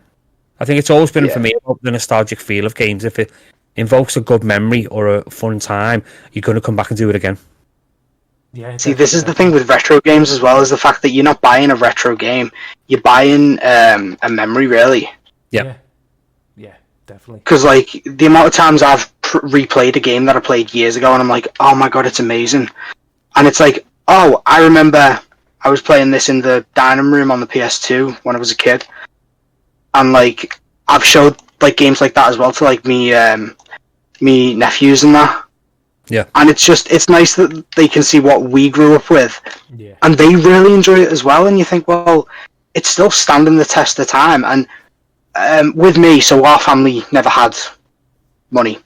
I think it's always been for me about the nostalgic feel of games. If it invokes a good memory or a fun time, you're going to come back and do it again. Yeah. See, this is the thing with retro games as well, is the fact that you're not buying a retro game, you're buying a memory, really. Yeah, definitely. Because the amount of times I've replayed a game that I played years ago, and I'm like, oh my god, it's amazing, and it's oh, I remember I was playing this in the dining room on the PS2 when I was a kid, and I've showed games like that as well to me nephews and that. Yeah. And it's nice that they can see what we grew up with. Yeah. And they really enjoy it as well, and you think, well, it's still standing the test of time, and with me, so our family never had money.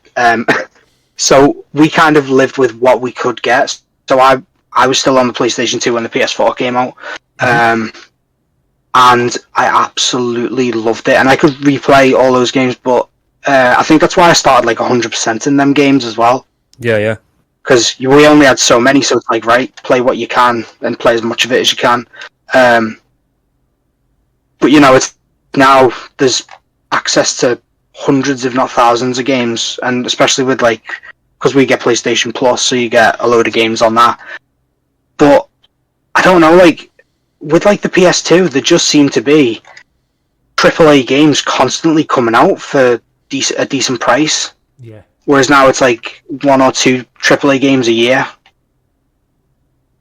So we kind of lived with what we could get. So I was still on the PlayStation 2 when the PS4 came out. And I absolutely loved it. And I could replay all those games, but I think that's why I started like 100% in them games as well. Yeah. Because we only had so many, so it's like, right, play what you can and play as much of it as you can. But it's now there's access to hundreds, if not thousands, of games, and especially with because we get PlayStation Plus, so you get a load of games on that. But I don't know, with the PS2, there just seem to be AAA games constantly coming out for a decent price. Yeah. Whereas now it's like 1 or 2 AAA games a year.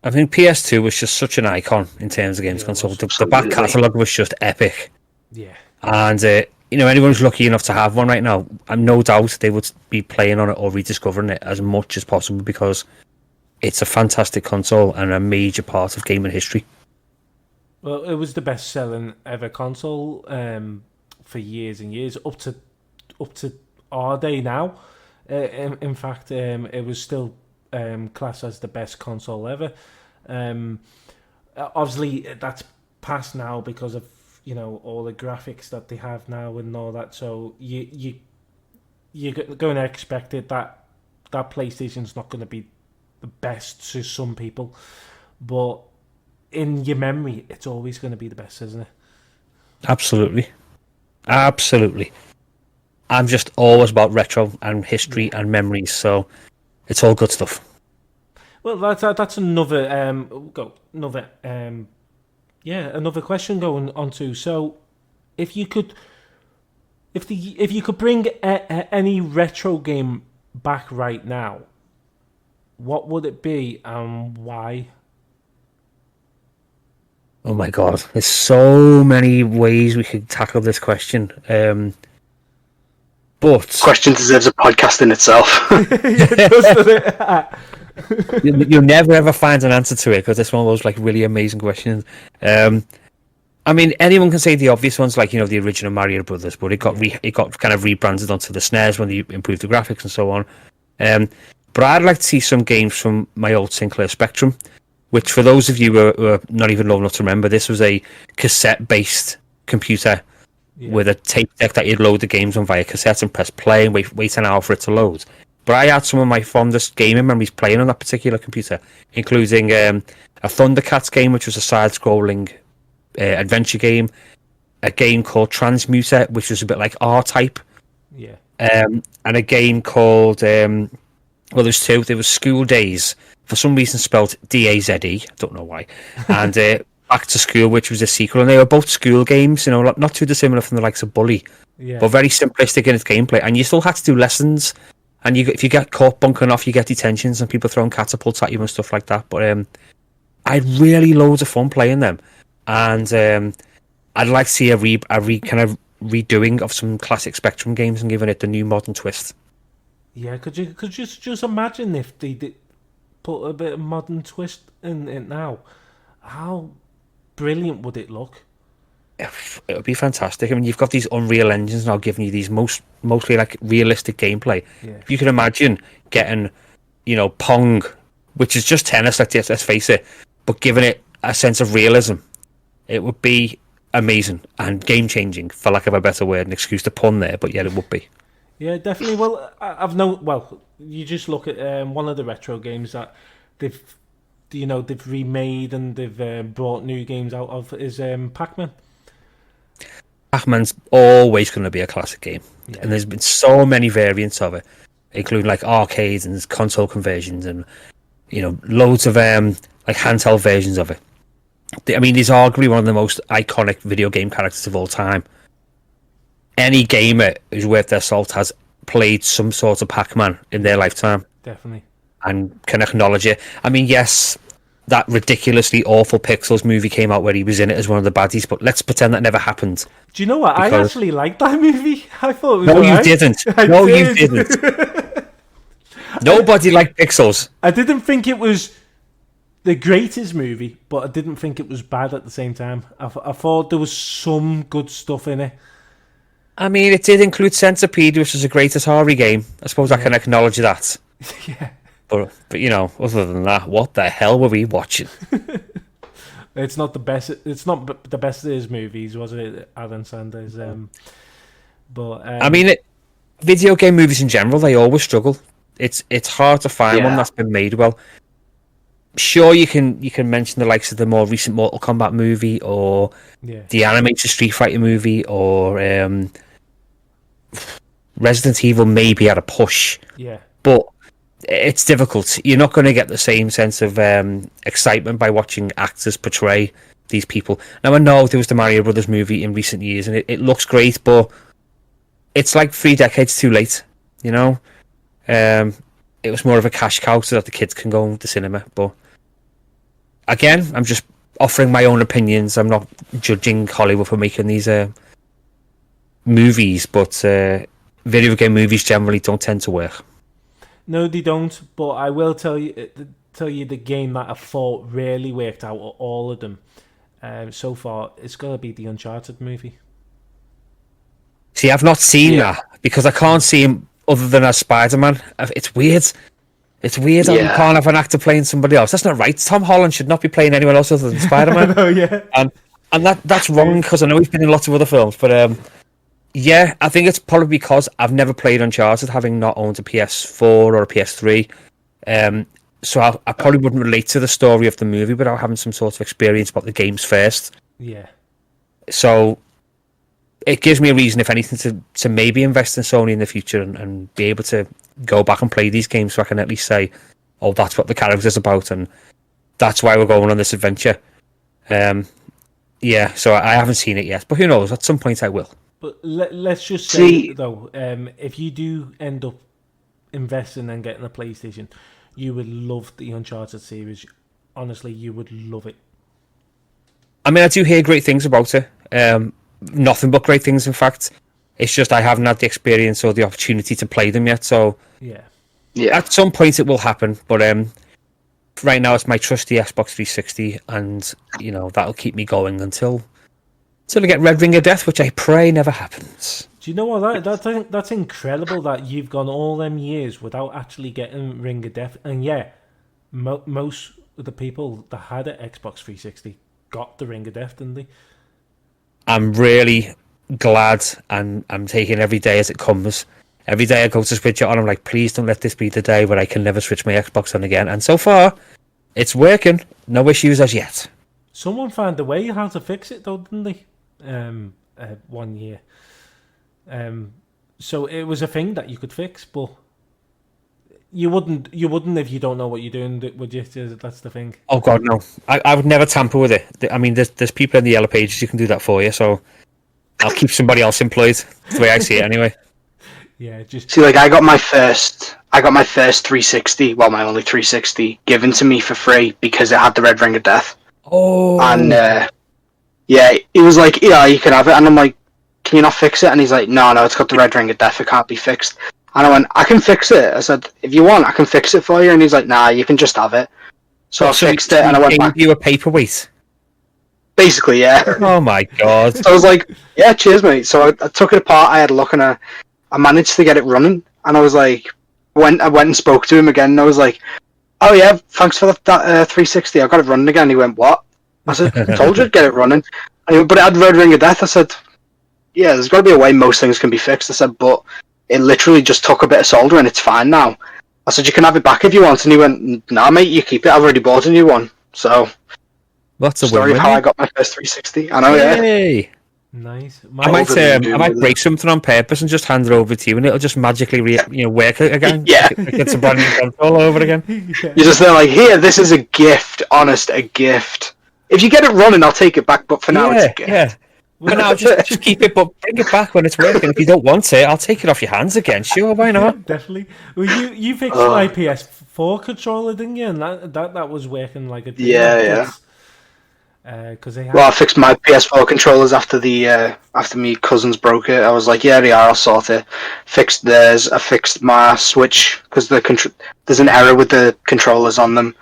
I think PS2 was just such an icon in terms of games console. The back catalogue was just epic. Yeah. And, anyone who's lucky enough to have one right now, I'm no doubt they would be playing on it or rediscovering it as much as possible because it's a fantastic console and a major part of gaming history. Well, it was the best-selling ever console for years and years, up to our day now. In fact, it was still classed as the best console ever. Obviously, that's past now because of all the graphics that they have now and all that. So you're going to expect it that PlayStation's not going to be the best to some people, but in your memory, it's always going to be the best, isn't it? Absolutely. I'm just always about retro and history and memories, so it's all good stuff. Well, that's another another question going on to. So, if you could bring any retro game back right now, what would it be and why? Oh my god, there's so many ways we could tackle this question. But question deserves a podcast in itself. You'll never ever find an answer to it because it's one of those really amazing questions. I mean, anyone can say the obvious ones, like the original Mario Brothers, but it got kind of rebranded onto the SNES when they improved the graphics and so on. But I'd like to see some games from my old Sinclair Spectrum, which for those of you who are not even old enough to remember, this was a cassette-based computer with a tape deck that you'd load the games on via cassette and press play and wait an hour for it to load. But I had some of my fondest gaming memories playing on that particular computer, including a Thundercats game, which was a side-scrolling adventure game, a game called Transmuter, which was a bit like R-Type, and a game called, there's two. There was School Days, for some reason spelled D-A-Z-E, I don't know why, and Back to School, which was a sequel, and they were both school games, not too dissimilar from the likes of Bully, but very simplistic in its gameplay, and you still had to do lessons. And if you get caught bunkering off, you get detentions and people throwing catapults at you and stuff like that. But I had really loads of fun playing them, and I'd like to see a kind of redoing of some classic Spectrum games and giving it the new modern twist. Yeah, could you just imagine if they did put a bit of modern twist in it now? How brilliant would it look? It would be fantastic. I mean, you've got these Unreal engines now giving you these mostly realistic gameplay. If you can imagine getting, Pong, which is just tennis, let's face it, but giving it a sense of realism, it would be amazing and game changing, for lack of a better word, an excuse to pun there, but yeah, it would be. Yeah, definitely. Well, you just look at one of the retro games that they've remade and they've brought new games out of is Pac-Man. Pac-Man's always going to be a classic game, and there's been so many variants of it, including arcades and console conversions and loads of handheld versions of it. I mean, he's arguably one of the most iconic video game characters of all time. Any gamer who's worth their salt has played some sort of Pac-Man in their lifetime, definitely, and can acknowledge it. I mean, yes, that ridiculously awful Pixels movie came out where he was in it as one of the baddies, but let's pretend that never happened. Do you know what? I actually liked that movie. I thought it was No, right. you didn't. You didn't. Nobody liked Pixels. I didn't think it was the greatest movie, but I didn't think it was bad at the same time. I thought there was some good stuff in it. I mean, it did include Centipede, which is a great Atari game. I suppose I can acknowledge that. Yeah. But you know, other than that, what the hell were we watching? It's not the best. It's not the best of his movies, was it, Adam Sandler's? I mean, video game movies in general, they always struggle. It's hard to find one that's been made well. Sure, you can mention the likes of the more recent Mortal Kombat movie, or the animated Street Fighter movie, or Resident Evil maybe had a push. Yeah. But it's difficult. You're not going to get the same sense of excitement by watching actors portray these people. Now, I know there was the Mario Brothers movie in recent years, and it looks great, but it's like 3 decades too late, you know? It was more of a cash cow so that the kids can go to the cinema. But again, I'm just offering my own opinions. I'm not judging Hollywood for making these movies, but video game movies generally don't tend to work. No, they don't. But I will tell you the game that I thought really worked out of all of them so far. It's got to be the Uncharted movie. See, I've not seen that because I can't see him other than as Spider-Man. It's weird. It's weird that you can't have an actor playing somebody else. That's not right. Tom Holland should not be playing anyone else other than Spider-Man. Oh yeah, and that's wrong because I know he's been in lots of other films, but yeah, I think it's probably because I've never played Uncharted, having not owned a PS4 or a PS3. So I probably wouldn't relate to the story of the movie without having some sort of experience about the games first. Yeah. So it gives me a reason, if anything, to maybe invest in Sony in the future and be able to go back and play these games so I can at least say, oh, that's what the character's about and that's why we're going on this adventure. Yeah, so I haven't seen it yet, but who knows? At some point I will. But let's just say, though, if you do end up investing and getting a PlayStation, you would love the Uncharted series. Honestly, you would love it. I mean, I do hear great things about it. Nothing but great things, in fact. It's just I haven't had the experience or the opportunity to play them yet, so yeah. At some point it will happen, but right now it's my trusty Xbox 360, and you know that'll keep me going until I get Red Ring of Death, which I pray never happens. Do you know what? That's incredible that you've gone all them years without actually getting Ring of Death, and yeah, most of the people that had an Xbox 360 got the Ring of Death, didn't they? I'm really glad, and I'm taking every day as it comes. Every day I go to switch it on, I'm like, please don't let this be the day where I can never switch my Xbox on again. And so far, it's working. No issues as yet. Someone found a way how to fix it, though, didn't they? 1 year. So it was a thing that you could fix, but you wouldn't if you don't know what you're doing, would you? That's the thing. Oh God, no! I would never tamper with it. I mean, there's people in the Yellow Pages who can do that for you, so I'll keep somebody else employed. That's the way I see it, anyway. Yeah, just see, like I got my first 360, well, my only 360 given to me for free because it had the Red Ring of Death. Oh, and yeah, he was like, yeah, you can have it, and I'm like, can you not fix it? And he's like, no, it's got the Red Ring of Death, it can't be fixed. And I went, I can fix it. I said, if you want, I can fix it for you. And he's like, nah, you can just have it. So I fixed it, and I went back. You a paperweight? Basically, yeah. Oh my God. So I was like, yeah, cheers, mate. So I took it apart, I had a look, and I managed to get it running. And I was like, I went and spoke to him again, and I was like, oh yeah, thanks for that 360. I got it running again. He went, what? I said, I told you to get it running. And he went, but it had Red Ring of Death. I said, yeah, there's got to be a way most things can be fixed. I said, but it literally just took a bit of solder and it's fine now. I said, you can have it back if you want. And he went, nah, mate, you keep it. I've already bought a new one. So, that's a story of how I got my first 360. I know, yeah. Nice. I might break something on purpose and just hand it over to you, and it'll just magically work again. Yeah, it's a brand new console all over again. You're just there like, here, this is a gift, honest, a gift. If you get it running, I'll take it back, but for now, it's a gift. Yeah. For now, just keep it, but bring it back when it's working. If you don't want it, I'll take it off your hands again. Sure, why not? Definitely. Well, you fixed my PS4 controller, didn't you? And that was working like a dream. Yeah. Well, I fixed my PS4 controllers after my cousins broke it. I was like, yeah, they are. I'll sort it. Fixed theirs. I fixed my Switch because there's an error with the controllers on them.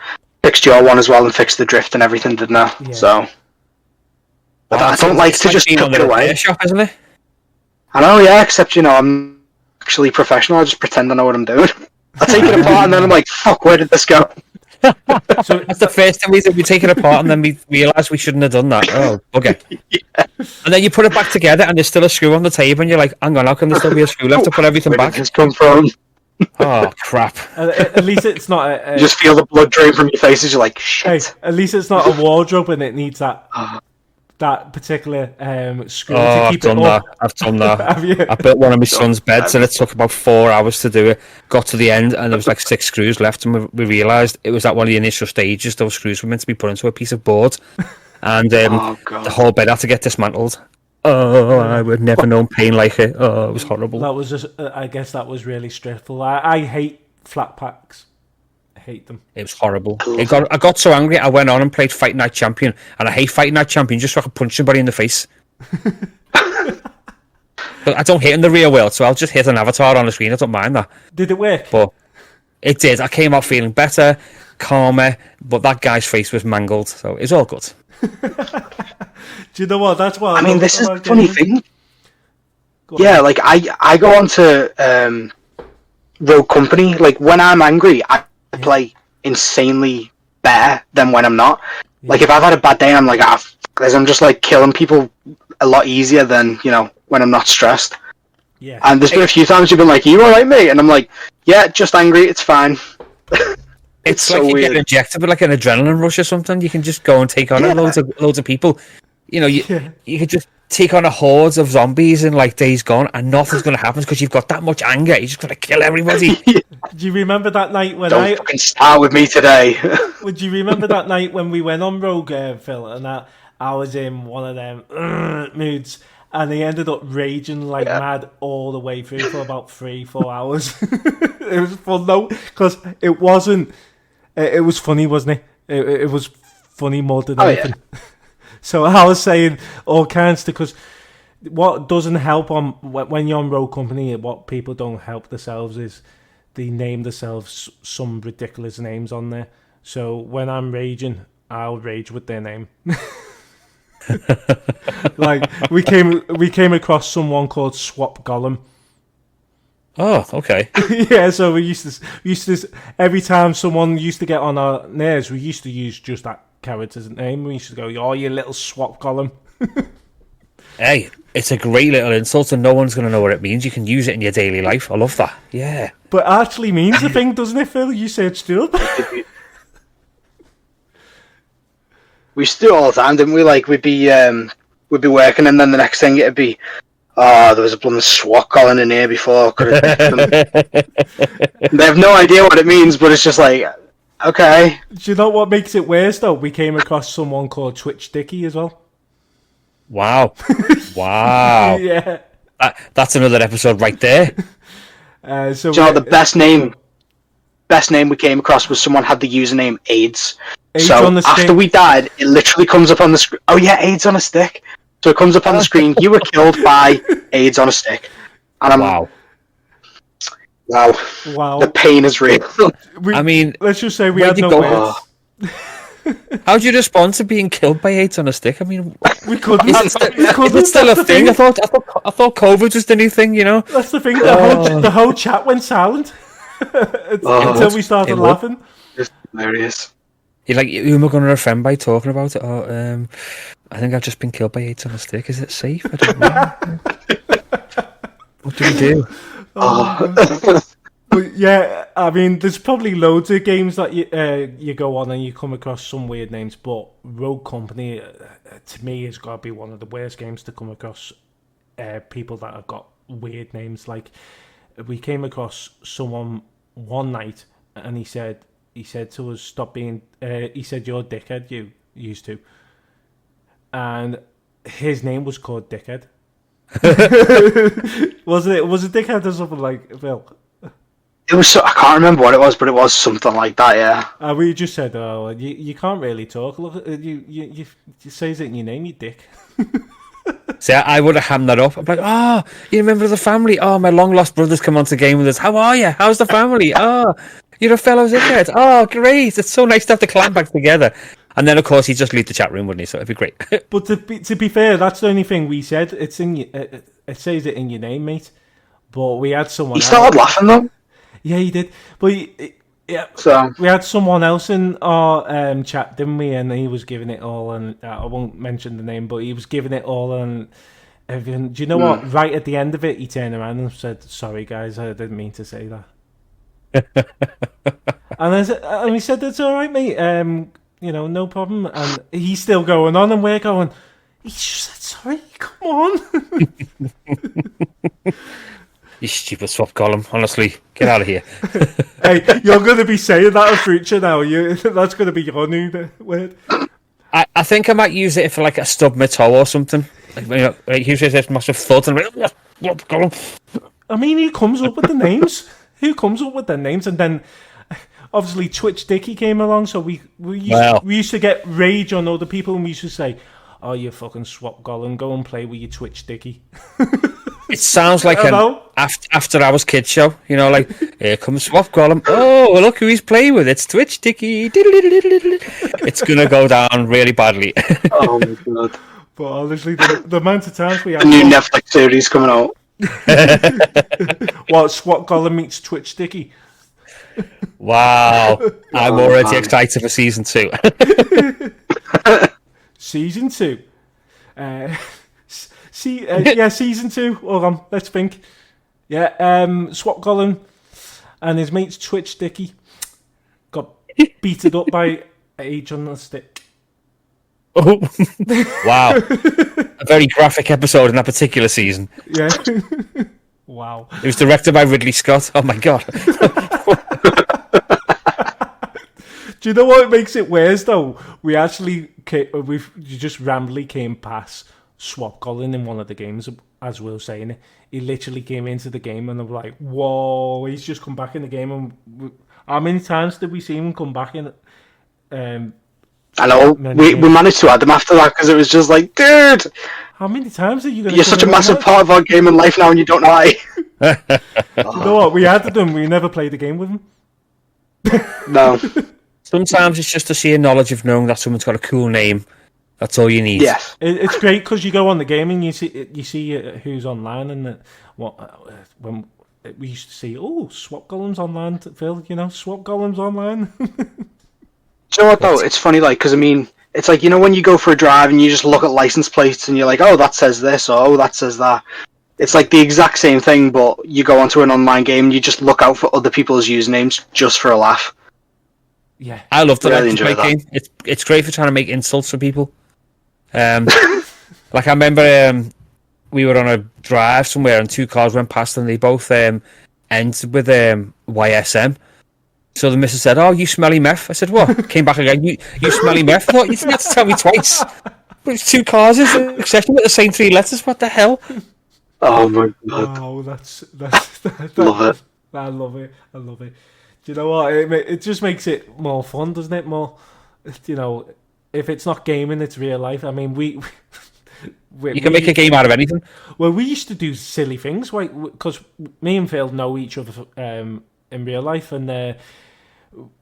Fixed your one as well and fixed the drift and everything, didn't I? Yeah. So I don't like to just tuck it away. Shop, isn't it? I know, yeah, except, I'm actually professional. I just pretend I know what I'm doing. I take it apart and then I'm like, fuck, where did this go? So that's the first time we take it apart and then we realise we shouldn't have done that. Oh, okay. Yeah. And then you put it back together and there's still a screw on the table and you're like, hang on, how can there still be a screw left to put everything Where back? did this come from? Oh, crap. At least it's not You just feel the blood drain from your face as you're like, shit. Hey, at least it's not a wardrobe and it needs that particular screw to I've keep done it up. that. I've done that. Have you? I built one of my son's beds and it took about 4 hours to do it. Got to the end and there was like 6 screws left and we realised it was at one of the initial stages. Those screws were meant to be put into a piece of board and the whole bed had to get dismantled. Oh, I would never known pain like it. Oh, it was horrible. That was just, I guess that was really stressful. I hate flat packs. I hate them. It was horrible. I got so angry I went on and played Fight Night Champion, and I hate Fight Night Champion just so I could punch somebody in the face. But I don't hit in the real world, so I'll just hit an avatar on the screen. I don't mind that. Did it work? But it did. I came out feeling better, calmer, but that guy's face was mangled, so it's all good. Do you know what? That's what I mean, this is the funny thing. Yeah, like I go on to Rogue Company. Like when I'm angry, I play insanely better than when I'm not. Like if I've had a bad day, I'm like, I'm just like killing people a lot easier than when I'm not stressed. Yeah. And there's been a few times you've been like, "You all right, mate?" And I'm like, "Yeah, just angry. It's fine." It's so like you weird. get injected with like an adrenaline rush or something. You can just go and take on loads of people. You could just take on a horde of zombies in like Days Gone, and nothing's going to happen because you've got that much anger. You just got to kill everybody. Do you remember that night when Don't fucking start with me today. Would you remember that night when we went on Rogue, Phil, and I was in one of them moods, and he ended up raging like mad all the way through for about 3-4 hours. It was fun though, because it wasn't. It was funny, wasn't it? It was funny more than anything. Yeah. So I was saying all kinds because what doesn't help when you're on Rogue Company, what people don't help themselves is they name themselves some ridiculous names on there. So when I'm raging, I'll rage with their name. Like we came across someone called Swap Gollum. Oh, okay. Yeah, so we used to every time someone used to get on our nerves, we used to use just that character's name. We used to go, "Oh, you little Swap Gollum." Hey, it's a great little insult and no one's going to know what it means. You can use it in your daily life. I love that. Yeah. But it actually means the thing, doesn't it, Phil? You said still. We used to do it all the time, didn't we? Like we'd be working, and then the next thing it'd be, "Oh, there was a blooming SWAT calling in here before." Could have them. They have no idea what it means, but it's just like, okay. Do you know what makes it worse though? We came across someone called Twitch Dicky as well. Wow. Wow. Yeah. That's another episode right there. So do you know the best name we came across was someone had the username AIDS. So after we died, it literally comes up on the screen. Oh yeah, AIDS on a stick. So it comes up on the screen. You were killed by AIDS on a stick. And I'm wow. The pain is real. Let's just say we had no words. How do you respond to being killed by AIDS on a stick? I mean, we couldn't. Is it still a thing? I thought COVID was the new thing. That's the thing. The whole chat went silent until we started laughing. It's hilarious. You're like, who am I going to offend by talking about it? Oh, I think I've just been killed by AIDS on a stick. Is it safe? I don't know. What do we do? But yeah, I mean, there's probably loads of games that you go on and you come across some weird names, but Rogue Company, to me, has got to be one of the worst games to come across people that have got weird names. Like, we came across someone one night and he said to us, "Stop being," he said, "You're a dickhead, you used to." And his name was called Dickhead. Was it Dickhead or something like Phil? It was. I can't remember what it was, but it was something like that. Yeah. We just said, "Oh, you can't really talk. Look, you says it in your name, you dick." See, I would have hammed that up. I'm like, "Oh, you remember the family? Oh, my long lost brother's come on to game with us. How are you? How's the family? Oh, you're a fellow dickhead. Oh, great! It's so nice to have the clan back together." And then, of course, he'd just leave the chat room, wouldn't he? So it'd be great. But to be fair, that's the only thing we said. It's in it says it in your name, mate. But we had someone. He started laughing though. Yeah, he did. But yeah, So we had someone else in our chat, didn't we? And he was giving it all, and I won't mention the name, but he was giving it all and everything. Do you know what? Right at the end of it, he turned around and said, "Sorry, guys, I didn't mean to say that." and we said, "That's all right, mate. No problem." And he's still going on, and we're going, "He just said sorry. Come on." You stupid swap column. Honestly, get out of here. Hey, you're going to be saying that in future now. That's going to be your new word. I think I might use it for like a stub my toe or something. Like usually this massive thud and swap column. I mean, who comes up with the names? Who comes up with the names? And then, obviously, Twitch Dicky came along, so we used to get rage on other people, and we used to say, "Oh, you fucking swap golem, go and play with your Twitch Dicky." It sounds like an after hours kids show, like here comes Swap Golem. Oh, look who he's playing with! It's Twitch Dicky. It's gonna go down really badly. oh my god! But honestly, the amount of times we had A new Netflix series coming out. What, Swap Golem meets Twitch Dicky? Wow, I'm already excited for season 2. Season 2. Season 2. Hold on, let's think. Yeah, Swap Golem and his mate's Twitch Dicky got beaten up by Age on the Stick. Oh, wow. A very graphic episode in that particular season. Yeah. Wow. It was directed by Ridley Scott. Oh my god. Do you know what makes it worse though? We just randomly came past Swap Golem in one of the games, as we were saying it. He literally came into the game and I'm like, whoa, he's just come back in the game. And how many times did we see him come back in? I know. We managed to add them after that because it was just like, dude, how many times are you going to? You're such a massive part of our game in life now, and you don't know why. You know what? We added them. We never played the game with them. No. Sometimes it's just a sheer knowledge of knowing that someone's got a cool name. That's all you need. Yes. It's great because you go on the game and you see who's online and when we used to see, Swap Golem's online, Phil. Swap Golem's online. Do you know what though? It's funny, because I mean, it's like when you go for a drive and you just look at license plates and you're like, oh, that says this, or oh, that says that. It's like the exact same thing, but you go onto an online game and you just look out for other people's usernames just for a laugh. Yeah, I love the really enjoy that. Game. It's great for trying to make insults for people. Like I remember, we were on a drive somewhere and 2 cars went past and they both ended with YSM. So the missus said, "Oh, you smelly meth." I said, "What?" Came back again. You smelly meth. I thought you didn't have to tell me twice. But it's 2 cars in succession with the same 3 letters. What the hell? Oh my god! Wow, that's Love it. I love it. Do you know what? It just makes it more fun, doesn't it? More, if it's not gaming, it's real life. I mean, you can make a game out of anything. Well, we used to do silly things, right? Because me and Phil know each other in real life, and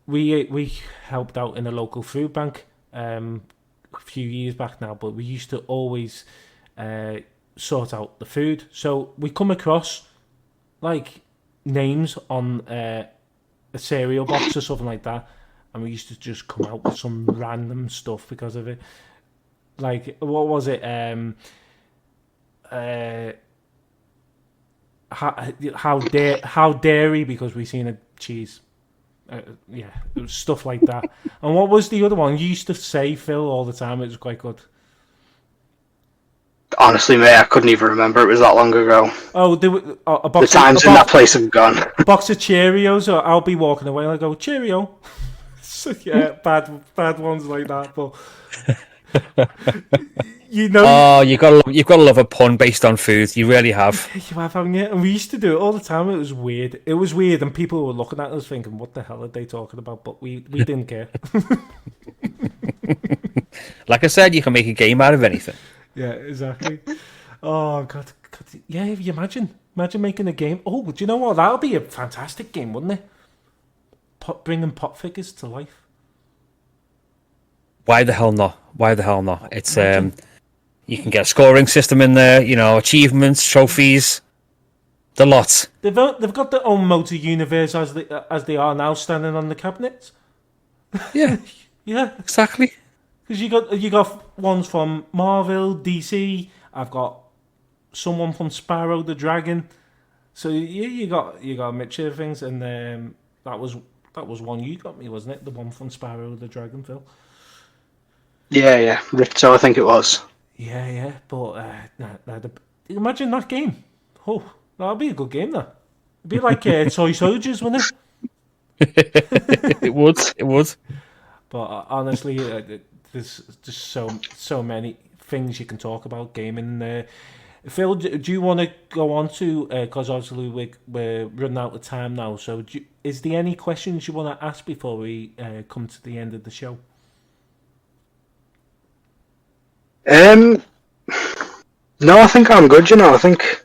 we helped out in a local food bank a few years back now. But we used to always sort out the food, so we come across names on a cereal box or something like that, and we used to just come out with some random stuff because of it. Like, what was it? How dairy, because we seen a cheese. It was stuff like that. And what was the other one? You used to say, Phil, all the time. It was quite good. Honestly, mate, I couldn't even remember. It was that long ago. Oh, there were, a box. The times in that place have gone. A box of Cheerios, or I'll be walking away and I go, Cheerio. So, yeah, bad ones like that, but Oh, you've got to love a pun based on food. You really have. You have, haven't you? And we used to do it all the time. It was weird. And people were looking at us thinking, "What the hell are they talking about?" But we didn't care. Like I said, you can make a game out of anything. Yeah, exactly. Oh God. Yeah, if you imagine making a game. Oh, do you know what? That would be a fantastic game, wouldn't it? Bringing pop figures to life. why the hell not? Why the hell not? It's you can get a scoring system in there, you know, achievements, trophies, the lot. They've got their own motor universe as they are now, standing on the cabinets. Yeah, Yeah, exactly. because you got ones from Marvel, DC. I've got someone from Sparrow the Dragon. So you got a mixture of things, and that was one you got me, wasn't it? The one from Sparrow the Dragon, Phil. Yeah, Ripto, I think it was. Yeah, but imagine that game. Oh, that'd be a good game, though. It'd be like Toy Soldiers, wouldn't it? It would. But honestly, there's just so many things you can talk about gaming. Phil, do you want to go on to, because obviously we're running out of time now, so is there any questions you want to ask before we come to the end of the show? No, I think I'm good. You know, I think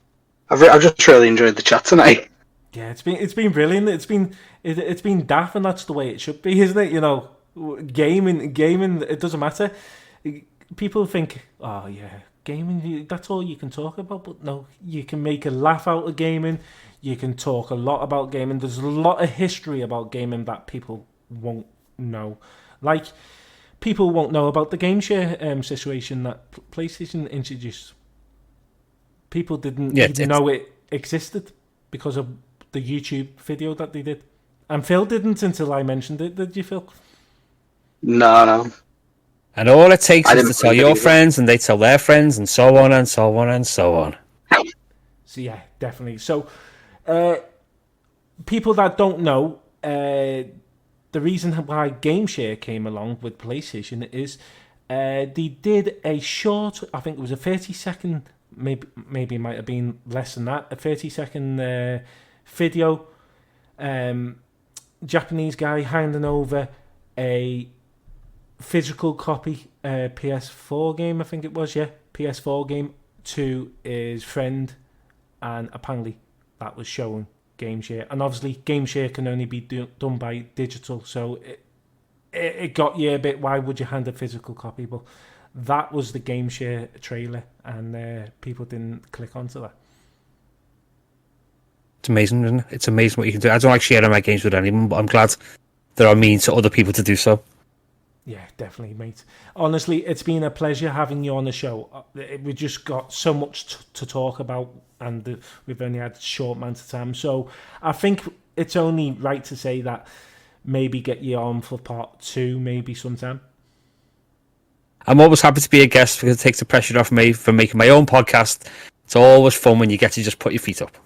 I've just really enjoyed the chat tonight. Yeah, it's been brilliant. It's been daft, and that's the way it should be, isn't it? You know, gaming. It doesn't matter. People think, oh yeah, gaming. That's all you can talk about. But no, you can make a laugh out of gaming. You can talk a lot about gaming. There's a lot of history about gaming that people won't know. Like, people won't know about the game share situation that PlayStation introduced. People didn't even know it existed because of the YouTube video that they did. And Phil didn't until I mentioned it, did you, Phil? No. And all it takes is to tell your friends, and they tell their friends, and so on and so on and so on. So yeah, definitely. So people that don't know, the reason why GameShare came along with PlayStation is they did a short, I think it was a 30-second, maybe it might have been less than that, a 30-second video. Japanese guy handing over a physical copy PS4 game, I think it was, yeah, PS4 game to his friend, and apparently that was showing GameShare. And obviously GameShare can only be done by digital, so it got you a bit, why would you hand a physical copy? But that was the GameShare trailer, and people didn't click onto that. It's amazing, isn't it? It's amazing what you can do. I don't like sharing my games with anyone, but I'm glad there are means for other people to do so. Yeah, definitely, mate. Honestly, it's been a pleasure having you on the show. We just got so much to talk about, and we've only had a short amount of time. So I think it's only right to say that maybe get you on for part 2, maybe sometime. I'm always happy to be a guest because it takes the pressure off me from making my own podcast. It's always fun when you get to just put your feet up.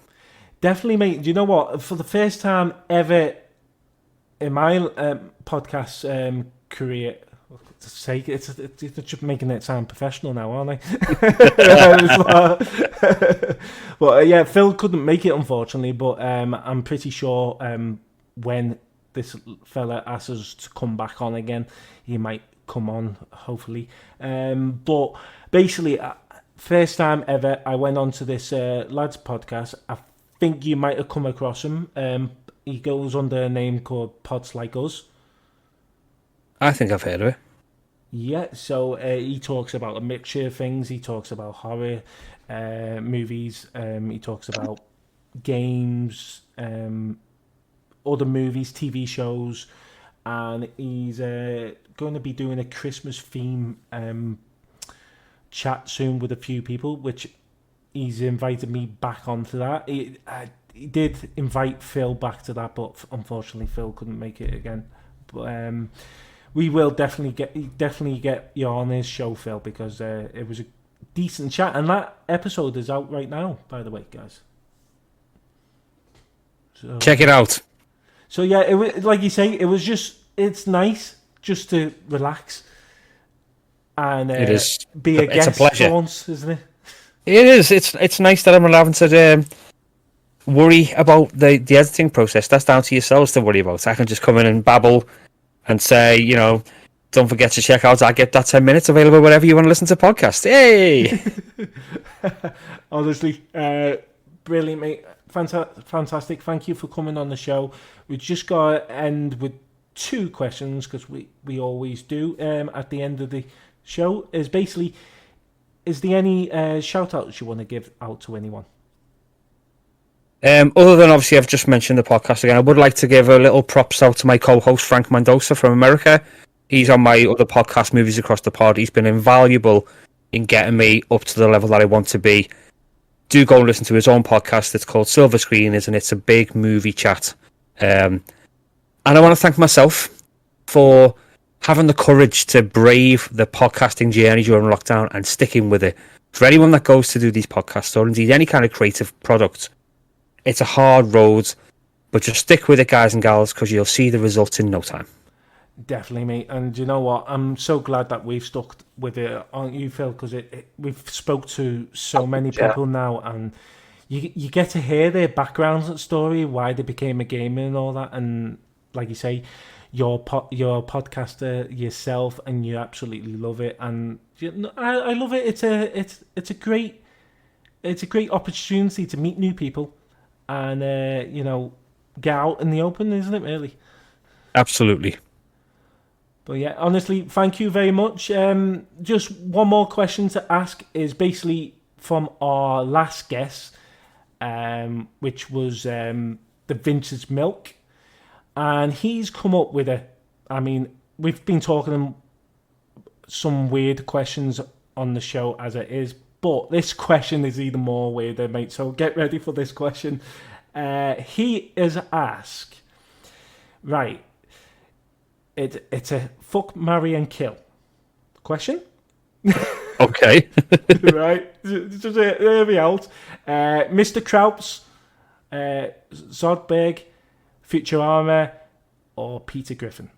Definitely, mate. Do you know what? For the first time ever in my podcast career, it's just making it sound professional now, aren't I? But yeah, Phil couldn't make it, unfortunately, but I'm pretty sure when this fella asks us to come back on again, he might come on, hopefully. But basically, first time ever I went on to this lad's podcast. I think you might have come across him. He goes under a name called Pods Like Us. I think I've heard of it. Yeah, so he talks about a mixture of things. He talks about horror movies. He talks about games, other movies, TV shows, and he's going to be doing a Christmas theme chat soon with a few people, which he's invited me back onto that. He did invite Phil back to that, but unfortunately Phil couldn't make it again. But we will definitely get you on his show, Phil, because it was a decent chat, and that episode is out right now, by the way, guys. So, check it out. So yeah, it was, like you say, it's nice just to relax and it is. Be a guest it's a pleasure. For once, isn't it? It is. It's nice that I'm allowed to worry about the editing process. That's down to yourselves to worry about. I can just come in and babble and say, you know, don't forget to check out I Get That 10 Minutes, available wherever you want to listen to podcasts. Hey! Honestly, brilliant, mate. Fantastic. Thank you for coming on the show. We just got to end with 2 questions, because we always do at the end of the show, is basically, is there any shout outs you want to give out to anyone? Other than obviously I've just mentioned the podcast again, I would like to give a little props out to my co-host Frank Mendoza from America. He's on my other podcast, Movies Across the Pod. He's been invaluable in getting me up to the level that I want to be. Do go and listen to his own podcast. It's called Silver Screeners, and it's a big movie chat. And I want to thank myself for having the courage to brave the podcasting journey during lockdown and sticking with it. For anyone that goes to do these podcasts, or indeed any kind of creative product, it's a hard road, but just stick with it, guys and gals, because you'll see the results in no time. Definitely, mate. And you know what? I'm so glad that we've stuck with it, aren't you, Phil? Because we've spoke to so many people now, and you get to hear their background story, why they became a gamer and all that. And like you say, you're a podcaster yourself, and you absolutely love it. And I love it. It's a great opportunity to meet new people. And, get out in the open, isn't it, really? Absolutely. But yeah, honestly, thank you very much. Just one more question to ask is basically from our last guest, which was the Vintage Milk. And he's come up with we've been talking some weird questions on the show as it is, but this question is even more weirder, mate. So get ready for this question. He is asked, right, it's a fuck, marry and kill question. Okay. Right, just hear me out. Mr. Krauts, Zodberg, Futurama, or Peter Griffin.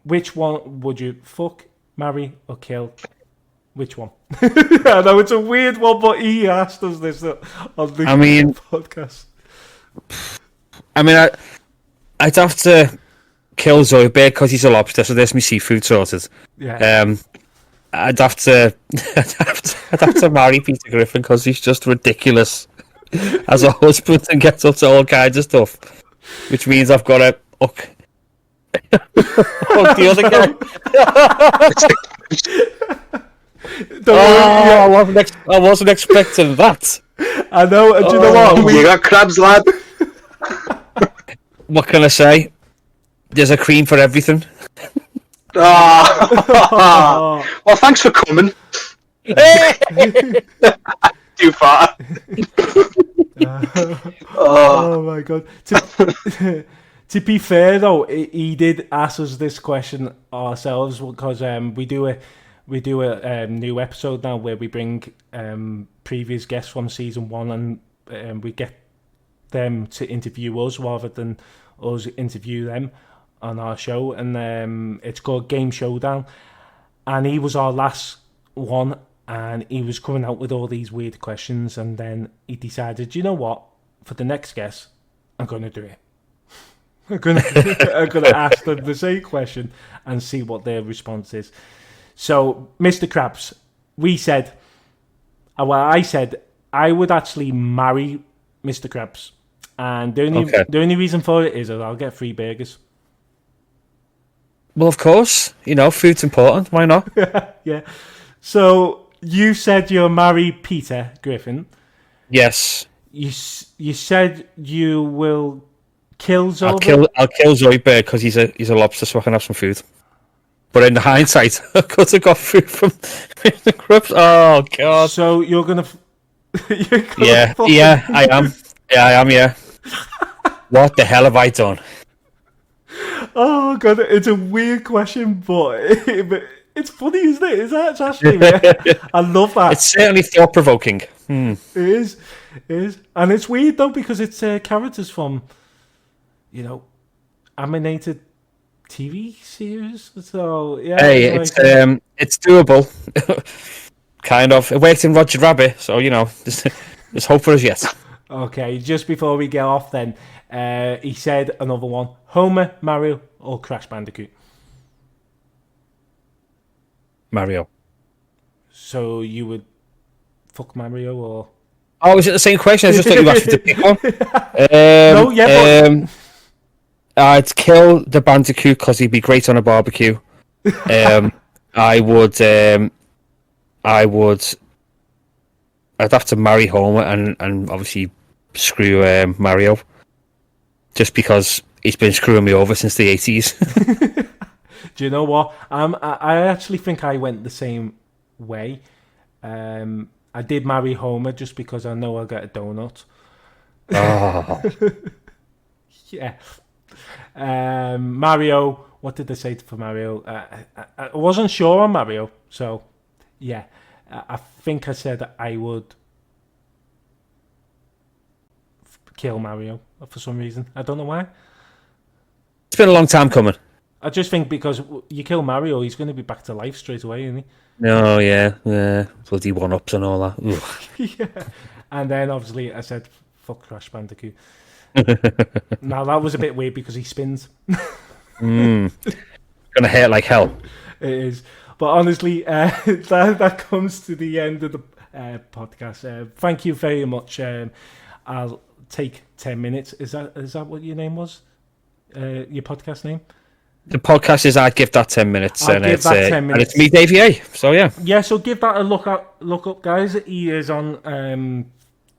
Which one would you fuck, marry, or kill? Which one? I know it's a weird one, but he asked us this on the podcast. I'd have to kill Zoidberg because he's a lobster, so there's me seafood sorted. Yeah. I'd have to marry Peter Griffin because he's just ridiculous as a husband and gets up to all kinds of stuff, which means I've got to hook the other guy. I wasn't expecting that. I know, and do you know what? You got crabs, lad. What can I say? There's a cream for everything. Well, thanks for coming. Too far. Oh my god. To be fair though, he did ask us this question ourselves because we do a new episode now where we bring previous guests from season 1 and we get them to interview us rather than us interview them on our show, and it's called Game Showdown, and he was our last one, and he was coming out with all these weird questions, and then he decided, you know what, for the next guest, I'm going to do it. I'm going to ask them the same question and see what their response is. So, Mr. Krabs, I said I would actually marry Mr. Krabs, and the only reason for it is that I'll get free burgers. Well, of course, food's important. Why not? Yeah. So you said you'll marry Peter Griffin. Yes. You said you will kill Zoidberg. I'll kill Zoidberg because he's a lobster, so I can have some food. But in hindsight, I could have got food from the Krabs. Oh god. So you're gonna. Yeah, I am. Yeah, I am. Yeah. What the hell have I done? Oh god, it's a weird question, but it's funny, isn't it? It's actually. I love that. It's certainly thought provoking. It is, and it's weird though because it's characters from, animated TV series. So yeah. Hey, it's doable. Kind of. It worked in Roger Rabbit, so there's hope for us yet. Okay, just before we get off, then he said another one: Homer, Mario, or Crash Bandicoot. Mario. So you would fuck Mario or? Oh, is it the same question? I just thought you asked me to pick one. No, yeah, I'd kill the Bandicoot because he'd be great on a barbecue. I would. I'd have to marry Homer and obviously screw Mario, just because he's been screwing me over since the 80s. Do you know what? I actually think I went the same way. I did marry Homer just because I know I'll get a donut. Oh. Yeah. Mario, what did they say for Mario? I wasn't sure on Mario, so yeah. I think I said I would kill Mario for some reason. I don't know why. It's been a long time coming. I just think because you kill Mario, he's going to be back to life straight away, isn't he? No, yeah. Bloody one-ups and all that. Yeah. And then obviously I said, fuck Crash Bandicoot. Now that was a bit weird because he spins. Gonna hurt like hell. It is. But honestly, that comes to the end of the podcast. Thank you very much. I'll take 10 minutes. Is that what your name was? Your podcast name? The podcast is I'd Give That 10 Minutes. I'll give that 10 minutes. And it's me, Davey A. So yeah. Yeah, so give that a look up, guys. He is on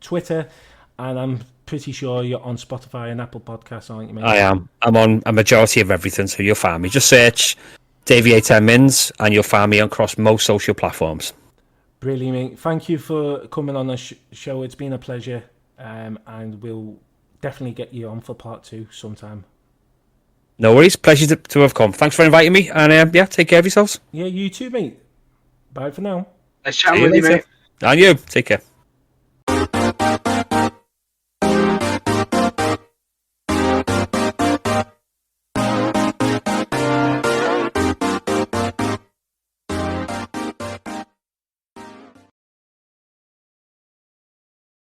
Twitter, and I'm pretty sure you're on Spotify and Apple Podcasts, aren't you, mate? I am. I'm on a majority of everything, so you'll find me. Just search Davey A 10 Mins, and you'll find me across most social platforms. Brilliant, mate. Thank you for coming on the show. It's been a pleasure, and we'll definitely get you on for part 2 sometime. No worries. Pleasure to have come. Thanks for inviting me, and yeah, take care of yourselves. Yeah, you too, mate. Bye for now. Nice chatting with you, mate. And you. Take care.